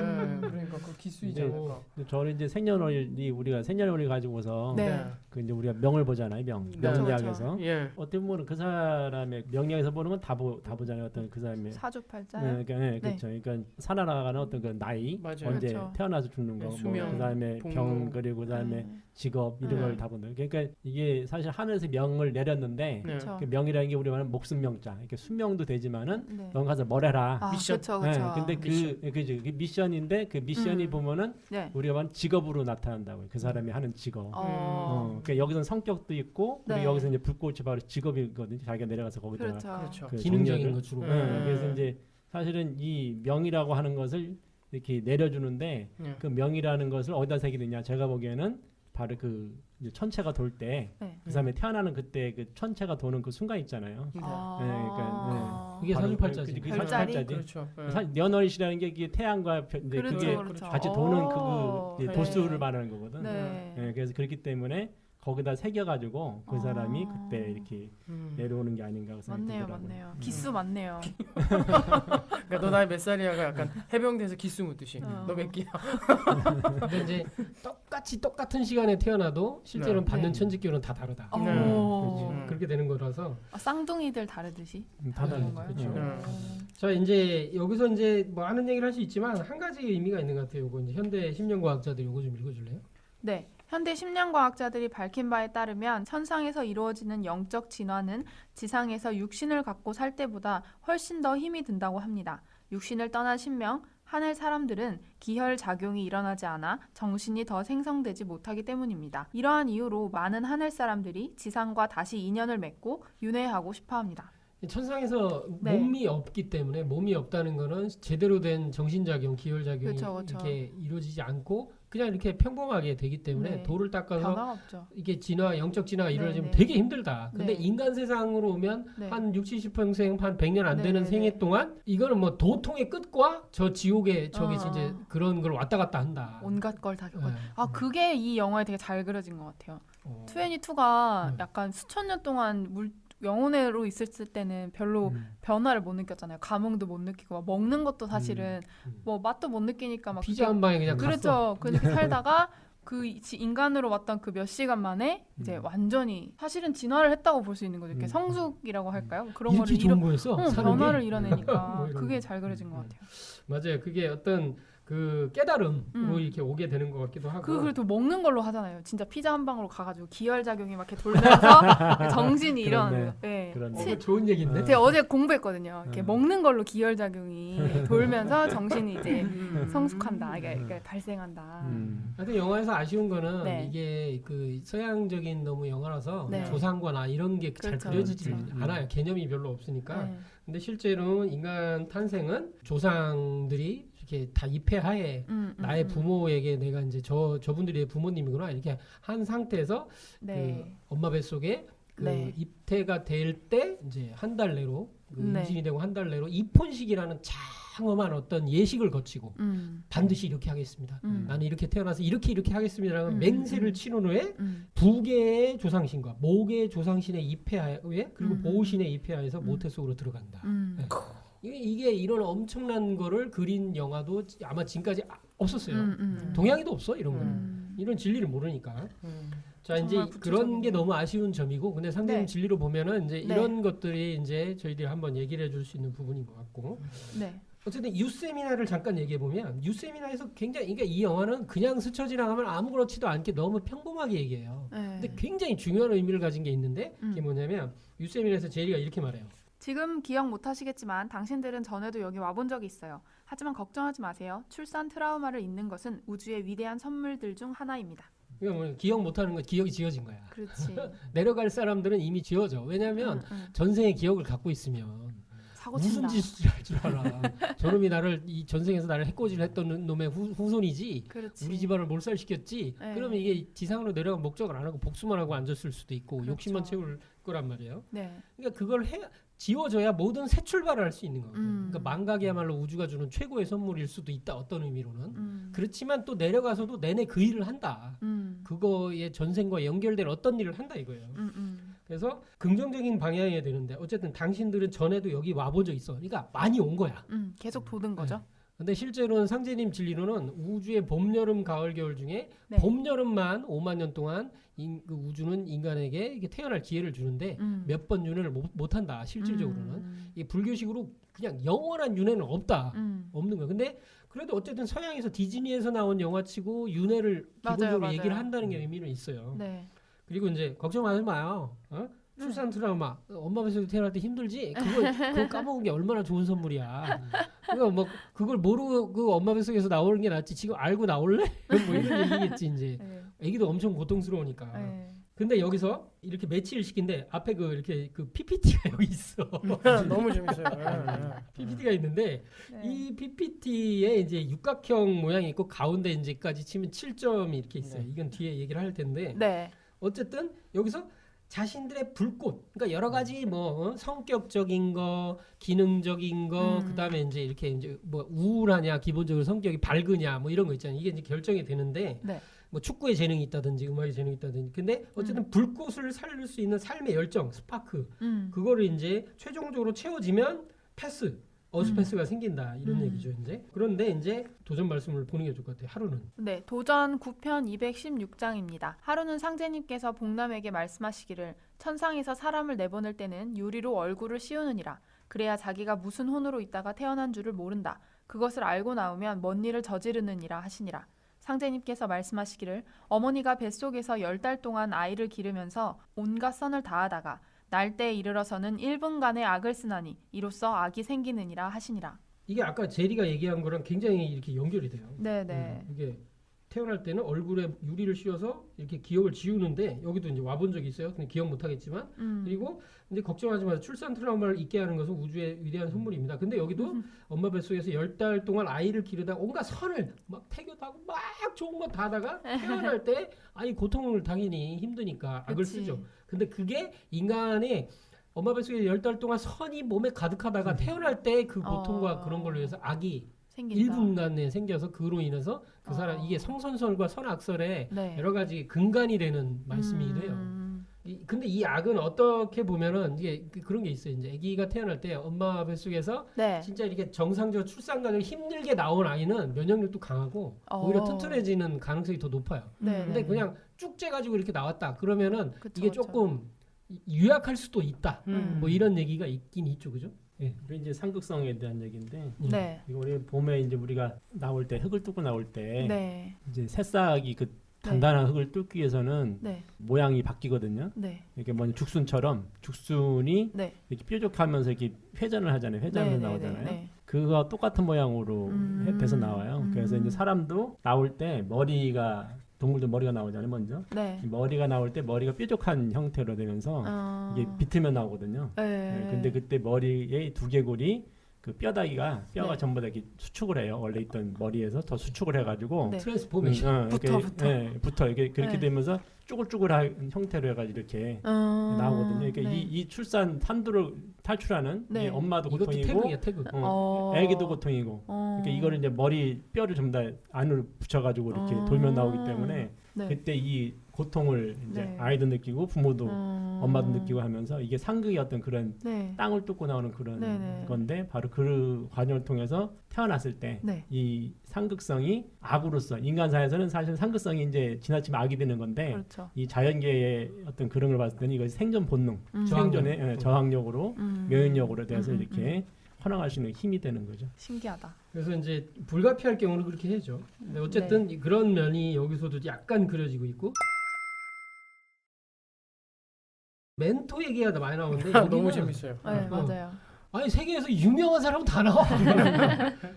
B: 네, 그러니까 그 기수이지
C: 네.
B: 않을까.
C: 근데 저는 이제 생년월일이 우리가 생년월일 가지고서
E: 네.
C: 그 이제 우리가 명을 보잖아요. 명.
B: 네.
C: 명리학에서.
B: 예.
C: 어떻게 보면 그 사람의 명리학에서 보는 건 다 보잖아요. 어떤 그 사람의
E: 사주팔자요.
C: 그러니까, 네, 그렇죠. 그러니까 살아나가는 어떤 그 나이,
B: 맞아요.
C: 언제
E: 그렇죠.
C: 태어나서 죽는 거,
B: 네, 수명,
C: 그다음에
B: 복로.
C: 병, 그리고 그다음에 직업 이런
B: 네.
C: 걸 다 본다. 그러니까 이게 사실 하늘에서 명을 내렸는데
B: 네.
E: 그렇죠.
C: 그 명이라는 게 우리 말하는 목숨 명자. 이렇게 수명도 되지만은
E: 네.
C: 넌 가서 뭘 해라.
E: 아,
B: 미션.
E: 그렇죠,
C: 네,
E: 그렇죠.
C: 근데 그 미션인데 그 미션이 보면은
E: 네.
C: 우리가 말하는 직업으로 나타난다고요. 그 사람이 하는 직업. 그러니까 여기서는 성격도 있고 그리고
E: 네.
C: 여기서 이제 불꽃이 바로 직업이거든요. 자기가 내려가서 거기다가
E: 그렇죠.
B: 그렇죠.
C: 그
A: 기능적인
C: 정렬을-
A: 거 주로.
B: 네.
C: 그래서 이제 사실은 이 명이라고 하는 것을 이렇게 내려주는데
B: 예.
C: 그 명이라는 것을 어디다 새기느냐? 제가 보기에는 바로 그 이제 천체가 돌 때 그
E: 네.
C: 사람이 태어나는 그때 그 천체가 도는 그 순간 있잖아요.
B: 네.
E: 아.
A: 그게
C: 바로
A: 사주팔자지.
C: 그게
E: 별자리?
C: 사주팔자지.
B: 그렇죠. 예.
C: 년월이라는 게 이게 태양과 이제
E: 그렇죠,
C: 그게
E: 그렇죠.
C: 같이 도는
E: 오.
C: 그 이제
B: 네.
C: 도수를 말하는 거거든.
E: 네.
C: 예, 그래서 그렇기 때문에 거기다 새겨가지고 그 사람이 그때 이렇게 내려오는 게 아닌가 생각이
E: 맞네요,
C: 들더라고요.
E: 맞네요. 기수 맞네요.
B: 그러니까 너 나이 몇 살이야가 약간 해병대에서 기수 묻듯이.
E: 어.
B: 너 몇 기야?
A: 근데 이제 똑같은 시간에 태어나도 실제로는
B: 네.
A: 받는
E: 네.
A: 천직교는 다 다르다.
E: 오.
B: 그렇지.
A: 그렇게 되는 거라서.
E: 아, 쌍둥이들 다르듯이.
C: 다 다르죠.
E: 건가요?
C: 그렇죠.
B: 네.
A: 자 이제 여기서 이제 뭐 하는 얘기를 할 수 있지만 한 가지 의미가 있는 것 같아요. 이거 이제 현대 심령과학자들 이거 좀 읽어줄래요?
E: 네. 현대 심령과학자들이 밝힌 바에 따르면 천상에서 이루어지는 영적 진화는 지상에서 육신을 갖고 살 때보다 훨씬 더 힘이 든다고 합니다. 육신을 떠난 신명, 하늘 사람들은 기혈 작용이 일어나지 않아 정신이 더 생성되지 못하기 때문입니다. 이러한 이유로 많은 하늘 사람들이 지상과 다시 인연을 맺고 윤회하고 싶어합니다.
A: 천상에서
E: 네.
A: 몸이 없기 때문에 몸이 없다는 거는 제대로 된 정신작용, 기혈작용이
E: 그쵸, 그쵸.
A: 이렇게 이루어지지 않고 그냥 이렇게 평범하게 되기 때문에
E: 네.
A: 돌을 닦아서
E: 변화가 없죠.
A: 이게 진화, 영적 진화가 이루어지면
E: 네.
A: 되게 힘들다. 근데
E: 네.
A: 인간 세상으로 오면
E: 네.
A: 한 60, 70평생, 한 100년 안
E: 네,
A: 되는
E: 네,
A: 생애
E: 네.
A: 동안 이거는 뭐 도통의 끝과 저 지옥의 저기
E: 어.
A: 이제 그런 걸 왔다 갔다 한다.
E: 온갖 걸 다 겪어.
A: 네.
E: 아 그게 이 영화에 되게 잘 그려진 것 같아요.
A: 어.
E: 22가 약간 수천 년 동안 영혼으로 있었을 때는 별로 변화를 못 느꼈잖아요. 감흥도 못 느끼고 막 먹는 것도 사실은 뭐 맛도 못 느끼니까 막
A: 피자 한 방에 그냥 갔어.
E: 그렇죠. 그렇게 살다가 그 인간으로 왔던 그 몇 시간 만에 이제 완전히 사실은 진화를 했다고 볼 수 있는 거죠. 이렇게 성숙이라고 할까요? 그런
A: 이렇게
E: 거를
A: 좋은 거였어? 사는
E: 변화를
A: 게?
E: 이뤄내니까
A: 뭐 이런
E: 그게
A: 거.
E: 잘 그려진 것 같아요.
A: 맞아요. 그게 어떤 그 깨달음으로 이렇게 오게 되는 것 같기도 하고.
E: 그리고 먹는 걸로 하잖아요. 진짜 피자 한 방으로 가가지고 기혈 작용이 막 이렇게 돌면서 정신이 이런.
C: 그렇네.
E: 네.
C: 그런
A: 그거 좋은 얘기인데.
E: 제가 어제 공부했거든요. 이렇게 먹는 걸로 기혈 작용이 돌면서 정신이 이제 성숙한다, 이게 발생한다.
A: 하여튼 영화에서 아쉬운 거는
E: 네.
A: 이게 그 서양적인 너무 영화라서
E: 네.
A: 조상과나 이런 게 잘
E: 그렇죠.
A: 그려지지
C: 그렇죠.
A: 않아요. 개념이 별로 없으니까.
E: 네.
A: 근데 실제로 인간 탄생은 조상들이 이렇게 다 입회하에 나의 부모에게 내가 이제 저분들이 내 부모님이구나 이렇게 한 상태에서
E: 네.
A: 그 엄마 뱃속에 그
E: 네.
A: 입퇴가 될 때 이제 한 달 내로 그
E: 네.
A: 임신이 되고 한 달 내로 입혼식이라는 장엄한 어떤 예식을 거치고 반드시 이렇게 하겠습니다. 나는 이렇게 태어나서 이렇게 하겠습니다라는 맹세를 치른 후에 부계의 조상신과 목의 조상신의 입회하에 그리고 보호신의 입회하에서 모태 속으로 들어간다. 네. 이게 이런 엄청난 거를 그린 영화도 아마 지금까지 없었어요. 동양에도 없어 이런 거는. 이런 진리를 모르니까. 자 이제
E: 정말
A: 그런
E: 구체적이네요.
A: 게 너무 아쉬운 점이고, 근데 상대님
E: 네.
A: 진리로 보면은 이제
E: 네.
A: 이런 것들이 이제 저희들이 한번 얘기를 해줄 수 있는 부분인 것 같고,
E: 네.
A: 어쨌든 유세미나를 잠깐 얘기해 보면 유세미나에서 굉장히 그러니까 이 영화는 그냥 스쳐 지나가면 아무렇지도 않게 너무 평범하게 얘기해요.
E: 네.
A: 근데 굉장히 중요한 의미를 가진 게 있는데 그게 뭐냐면 유세미나에서 제리가 이렇게 말해요.
E: 지금 기억 못 하시겠지만 당신들은 전에도 여기 와본 적이 있어요. 하지만 걱정하지 마세요. 출산 트라우마를 잊는 것은 우주의 위대한 선물들 중 하나입니다.
A: 그러니까 뭐 기억 못하는 건 기억이 지워진 거야.
E: 그렇지.
A: 내려갈 사람들은 이미 지워져. 왜냐하면 전생의 기억을 갖고 있으면
E: 사고
A: 무슨
E: 친다.
A: 짓을 할 줄 알아. 저놈이 나를 이 전생에서 나를 해코지했던 놈의 후손이지.
E: 그렇지.
A: 우리 집안을 몰살시켰지.
E: 네.
A: 그러면 이게 지상으로 내려가 목적을 안 하고 복수만 하고 앉았을 수도 있고
E: 그렇죠.
A: 욕심만 채울 거란 말이에요.
E: 네.
A: 그러니까 그걸 지워져야 모든 새 출발을 할 수 있는 거고.
E: 음.
A: 그러니까 망각이야말로 우주가 주는 최고의 선물일 수도 있다. 어떤 의미로는.
E: 그렇
A: 그렇지만 또 내려가서도 내내 그 일을 한다. 그거의 전생과 연결된 어떤 일을 한다 이거예요. 그래서 긍정적인 방향이어야 되는데 어쨌든 당신들은 전에도 여기 와본 적 있어. 그러니까 많이 온 거야.
E: 계속 도는 거죠.
A: 근데 실제로는 상제님 진리로는 우주의 봄, 여름, 가을, 겨울 중에
E: 네.
A: 봄, 여름만 5만 년 동안 그 우주는 인간에게 이렇게 태어날 기회를 주는데 몇 번 윤회를 못 한다. 실질적으로는 이게 불교식으로 그냥 영원한 윤회는 없다. 없는 거야. 근데 그래도 어쨌든 서양에서 디즈니에서 나온 영화치고 윤회를 기본적으로
E: 맞아요.
A: 얘기를 한다는 게 의미는 있어요.
E: 네.
A: 그리고 이제 걱정하지 마요. 출산 트라우마, 엄마 뱃속에 태어날 때 힘들지? 그거 까먹은 게 얼마나 좋은 선물이야. 그거 뭐 그걸 모르고 그 엄마 뱃속에서 나오는 게 낫지. 지금 알고 나올래? 뭐 이런 얘기겠지 이제.
E: 네.
A: 애기도 엄청 고통스러우니까.
E: 네.
A: 근데 여기서 이렇게 매치를 시킨데 앞에 이렇게 그 PPT가 여기 있어.
B: 너무 재밌어요.
A: PPT가 있는데
E: 네.
A: 이 PPT에 이제 육각형 모양이 있고 가운데 이제까지 치면 7점이 이렇게 있어요.
B: 네.
A: 이건 뒤에 얘기를 할 텐데.
E: 네.
A: 어쨌든 여기서 자신들의 불꽃, 그러니까 여러 가지 뭐 성격적인 거, 기능적인 거, 그다음에 이제 뭐 우울하냐, 기본적으로 성격이 밝으냐, 뭐 이런 거 있잖아요. 이게 이제 결정이 되는데,
E: 네.
A: 뭐 축구에 재능이 있다든지 음악에 재능이 있다든지, 근데 어쨌든 불꽃을 살릴 수 있는 삶의 열정, 스파크, 그거를 이제 최종적으로 채워지면 패스. 어스패스가 생긴다 이런 얘기죠 이제. 그런데 이제 도전 말씀을 보는 게 좋을 것 같아요. 하루는
E: 네, 도전 9편 216장입니다. 하루는 상제님께서 복남에게 말씀하시기를 천상에서 사람을 내보낼 때는 유리로 얼굴을 씌우느니라. 그래야 자기가 무슨 혼으로 있다가 태어난 줄을 모른다. 그것을 알고 나오면 먼 일을 저지르느니라 하시니라. 상제님께서 말씀하시기를 어머니가 뱃속에서 10달 동안 아이를 기르면서 온갖 선을 다하다가 날 때에 이르러서는 1분간의 악을 쓰나니 이로써 악이 생기느니라 하시니라.
A: 이게 아까 제리가 얘기한 거랑 굉장히 이렇게 연결이 돼요.
E: 네네.
A: 이게 태어날 때는 얼굴에 유리를 씌워서 이렇게 기억을 지우는데 여기도 이제 와본 적이 있어요. 근데 기억 못 하겠지만 그리고 이제 걱정하지 마세요. 출산 트라우마를 잊게 하는 것은 우주의 위대한 선물입니다. 근데 여기도 엄마 뱃속에서 10달 동안 아이를 기르다 온갖 선을 막 태교하고 막 좋은 거 다 하다가 태어날 때 아이 고통을 당연히 힘드니까 악을
E: 그치.
A: 쓰죠. 근데 그게 인간의 엄마 뱃속에 10달 동안 선이 몸에 가득하다가 태어날 때 그 고통과 그런 걸로 해서 악이
E: 생긴다.
A: 1분간에 생겨서 그로 인해서 그 사람 이게 성선설과 선악설의
E: 네.
A: 여러 가지 근간이 되는 말씀이기도 해요. 근데 이 악은 어떻게 보면은 이게 그런 게 있어요. 이제 아기가 태어날 때 엄마 뱃속에서
E: 네.
A: 진짜 이렇게 정상적 출산 과정을 힘들게 나온 아이는 면역력도 강하고 오히려 튼튼해지는 가능성이 더 높아요.
E: 네.
A: 근데 그냥 쭉 째가지고 이렇게 나왔다 그러면은
E: 그쵸,
A: 이게
E: 그쵸.
A: 조금 유약할 수도 있다. 뭐 이런 얘기가 있긴 있죠, 그죠? 예.
C: 그게 이제 상극성에 대한 얘기인데
E: 네.
C: 이거 우리 봄에 이제 우리가 나올 때 흙을 뚫고 나올 때
E: 네.
C: 이제 새싹이 그 단단한 흙을 뚫기 위해서는
E: 네.
C: 모양이 바뀌거든요.
E: 네.
C: 이렇게 뭐냐 죽순처럼 죽순이
E: 네.
C: 이렇게 뾰족하면서 이렇게 회전을 하잖아요. 회전을 나오잖아요.
E: 네.
C: 그거 똑같은 모양으로 돼서 나와요. 그래서 이제 사람도 나올 때 머리가 동물들 머리가 나오잖아요. 먼저
E: 네.
C: 머리가 나올 때 머리가 뾰족한 형태로 되면서 이게 비틀면 나오거든요. 네, 근데 그때 머리의 두개골이 그 뼈다귀가 뼈가
E: 네.
C: 전부 다 이렇게 수축을 해요. 원래 있던 머리에서 더 수축을 해가지고
E: 네.
A: 트랜스포메이션.
E: 붙어.
C: 붙어 이게 그렇게
E: 네.
C: 되면서 쭈글쭈글한 형태로 해가지고 이렇게 나오거든요. 그러니까
E: 네.
C: 이 출산 산도를 탈출하는
E: 네.
C: 이게 엄마도
A: 이것도
C: 고통이고
A: 태극이야 태극.
C: 애기도 고통이고. 그러니까 이거를 이제 머리 뼈를 전부 다 안으로 붙여가지고 이렇게 돌면 나오기 때문에
E: 네.
C: 그때 이 고통을 이제
E: 네.
C: 아이도 느끼고 부모도 엄마도 느끼고 하면서 이게 상극의 어떤 그런
E: 네.
C: 땅을 뚫고 나오는 그런
E: 네네.
C: 건데 바로 그 과정을 통해서 태어났을 때
E: 네.
C: 이 상극성이 악으로서 인간사에서는 사실 상극성이 이제 지나치면 악이 되는 건데
E: 그렇죠.
C: 이 자연계의 어떤 그런 걸 봤을 때는 이것이 생존 본능, 생존의 저항력으로 면역력으로 돼서 이렇게 헌화할 수 있는 힘이 되는 거죠.
E: 신기하다.
A: 그래서 이제 불가피할 경우는 그렇게 해죠. 근데 어쨌든 그런 면이 여기서도 약간 그려지고 있고. 멘토 얘기가 많이 나오는데
B: 너무
A: 여기는
B: 재밌어요.
E: 네, 맞아요.
A: 아니 세계에서 유명한 사람 다 나와.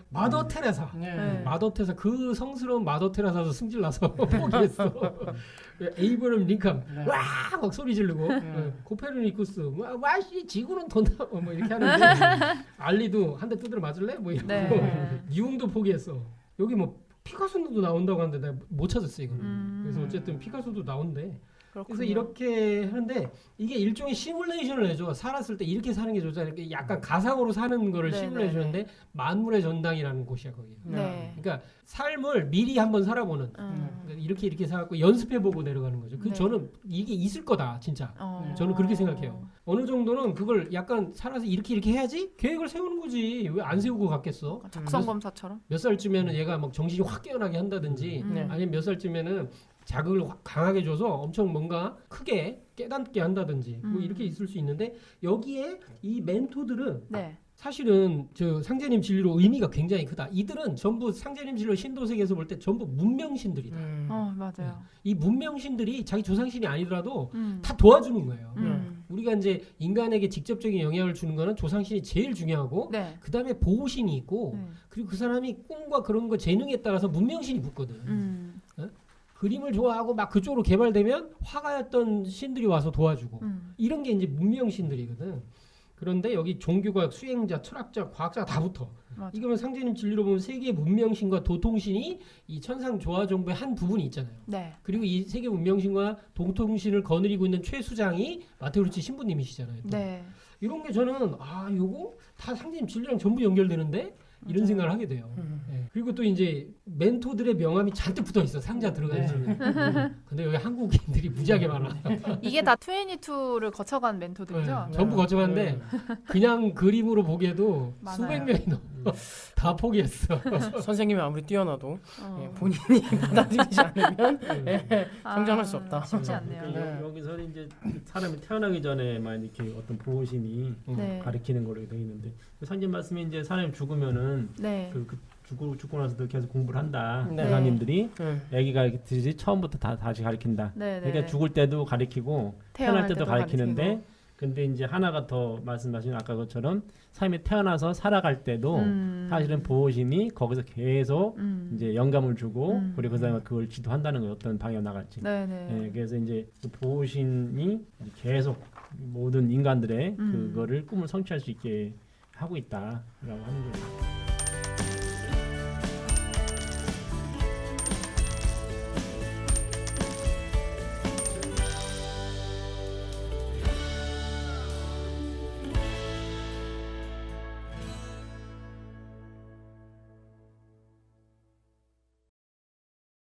A: 마더 테레사.
B: 네.
A: 마더 테레사 그 성스러운 마더 테레사도 승질 나서 포기했어. 에이브럼 링컨
B: 네.
A: 와막 소리 지르고 코페르니쿠스 와씨 지구는 돈다 뭐 이렇게 하는데 알리도 한 대 두드려 맞을래 뭐 이러고
E: 네.
A: 유흥도 포기했어. 여기 뭐 피카소도 나온다고 하는데 내가 못 찾았어 이거. 그래서 어쨌든 피카소도 나온대.
E: 그렇군요.
A: 그래서 이렇게 하는데 이게 일종의 시뮬레이션을 해줘. 살았을 때 이렇게 사는 게 좋잖아요. 이렇게 약간 가상으로 사는 거를
E: 네,
A: 시뮬레이션
E: 네,
A: 하는데 만물의 전당이라는 곳이야 거기.
E: 네.
A: 그러니까 삶을 미리 한번 살아보는 그러니까 이렇게 살아갖고 연습해보고 내려가는 거죠. 그
E: 네.
A: 저는 이게 있을 거다 진짜. 저는 그렇게 생각해요. 어느 정도는 그걸 약간 살아서 이렇게 해야지 계획을 세우는 거지. 왜 안 세우고 갔겠어?
E: 적성 검사처럼.
A: 몇 살쯤에는 얘가 막 정신이 확 깨어나게 한다든지
B: 네.
A: 아니면 몇 살쯤에는 자극을 확 강하게 줘서 엄청 뭔가 크게 깨닫게 한다든지 뭐 이렇게 있을 수 있는데 여기에 이 멘토들은
E: 네.
A: 사실은 저 상제님 진리로 의미가 굉장히 크다. 이들은 전부 상제님 진리로 신도세계에서 볼 때 전부 문명신들이다.
E: 맞아요.
A: 이 문명신들이 자기 조상신이 아니더라도
E: 음.
A: 다 도와주는 거예요.
E: 음.
A: 우리가 이제 인간에게 직접적인 영향을 주는 거는 조상신이 제일 중요하고
E: 네.
A: 그 다음에 보호신이 있고 그리고 그 사람이 꿈과 그런 거 재능에 따라서 문명신이 붙거든. 그림을 좋아하고 막 그쪽으로 개발되면 화가였던 신들이 와서 도와주고 이런 게 이제 문명신들이거든. 그런데 여기 종교가 수행자, 철학자, 과학자가 다 붙어.
E: 맞아.
A: 이거는 상제님 진리로 보면 세계 문명신과 도통신이 이 천상 조화 정부의 한 부분이 있잖아요.
E: 네.
A: 그리고 이 세계 문명신과 도통신을 거느리고 있는 최수장이 마테오르치 신부님이시잖아요. 또.
E: 네.
A: 이런 게 저는 요거 다 상제님 진리랑 전부 연결되는데 이런 생각을 하게 돼요. 네. 그리고 또 이제 멘토들의 명함이 잔뜩 붙어 있어 상자 들어가 있으면. 근데 여기 한국인들이 무지하게 많아.
E: 이게 다 22를 거쳐간 멘토들이죠.
A: 네. 전부 거쳐갔는데 그냥 그림으로 보기에도
E: 많아요.
A: 수백 명이 다 포기했어.
B: 선생님이 아무리 뛰어나도
E: 어.
B: 본인이 받아들이지 않으면 성장할 수 없다.
E: 쉽지 않네요.
C: 그러니까 여기서는 이제 사람이 태어나기 전에만 이렇게 어떤 보호신이
E: 네.
C: 가리키는 거로 되어 있는데 상님 말씀이 이제 사람이 죽으면은
E: 네.
C: 죽고 나서도 계속 공부를 한다.
B: 네.
C: 조상님들이
B: 네.
C: 아기가 이렇듯이 처음부터 다시 가르친다.
E: 네.
C: 그러니까 죽을 때도 가르치고 태어날 때도 가르치는데
E: 가르치고.
C: 근데 이제 하나가 더 말씀하신 아까 것처럼 삶이 태어나서 살아갈 때도 사실은 보호신이 거기서 계속 이제 영감을 주고 그리고 그 다음에 그걸 지도한다는 거예요. 어떤 방향 나갈지.
E: 네네.
C: 예, 그래서 이제 그 보호신이 계속 모든 인간들의 그거를 꿈을 성취할 수 있게 하고 있다라고 하는 거예요.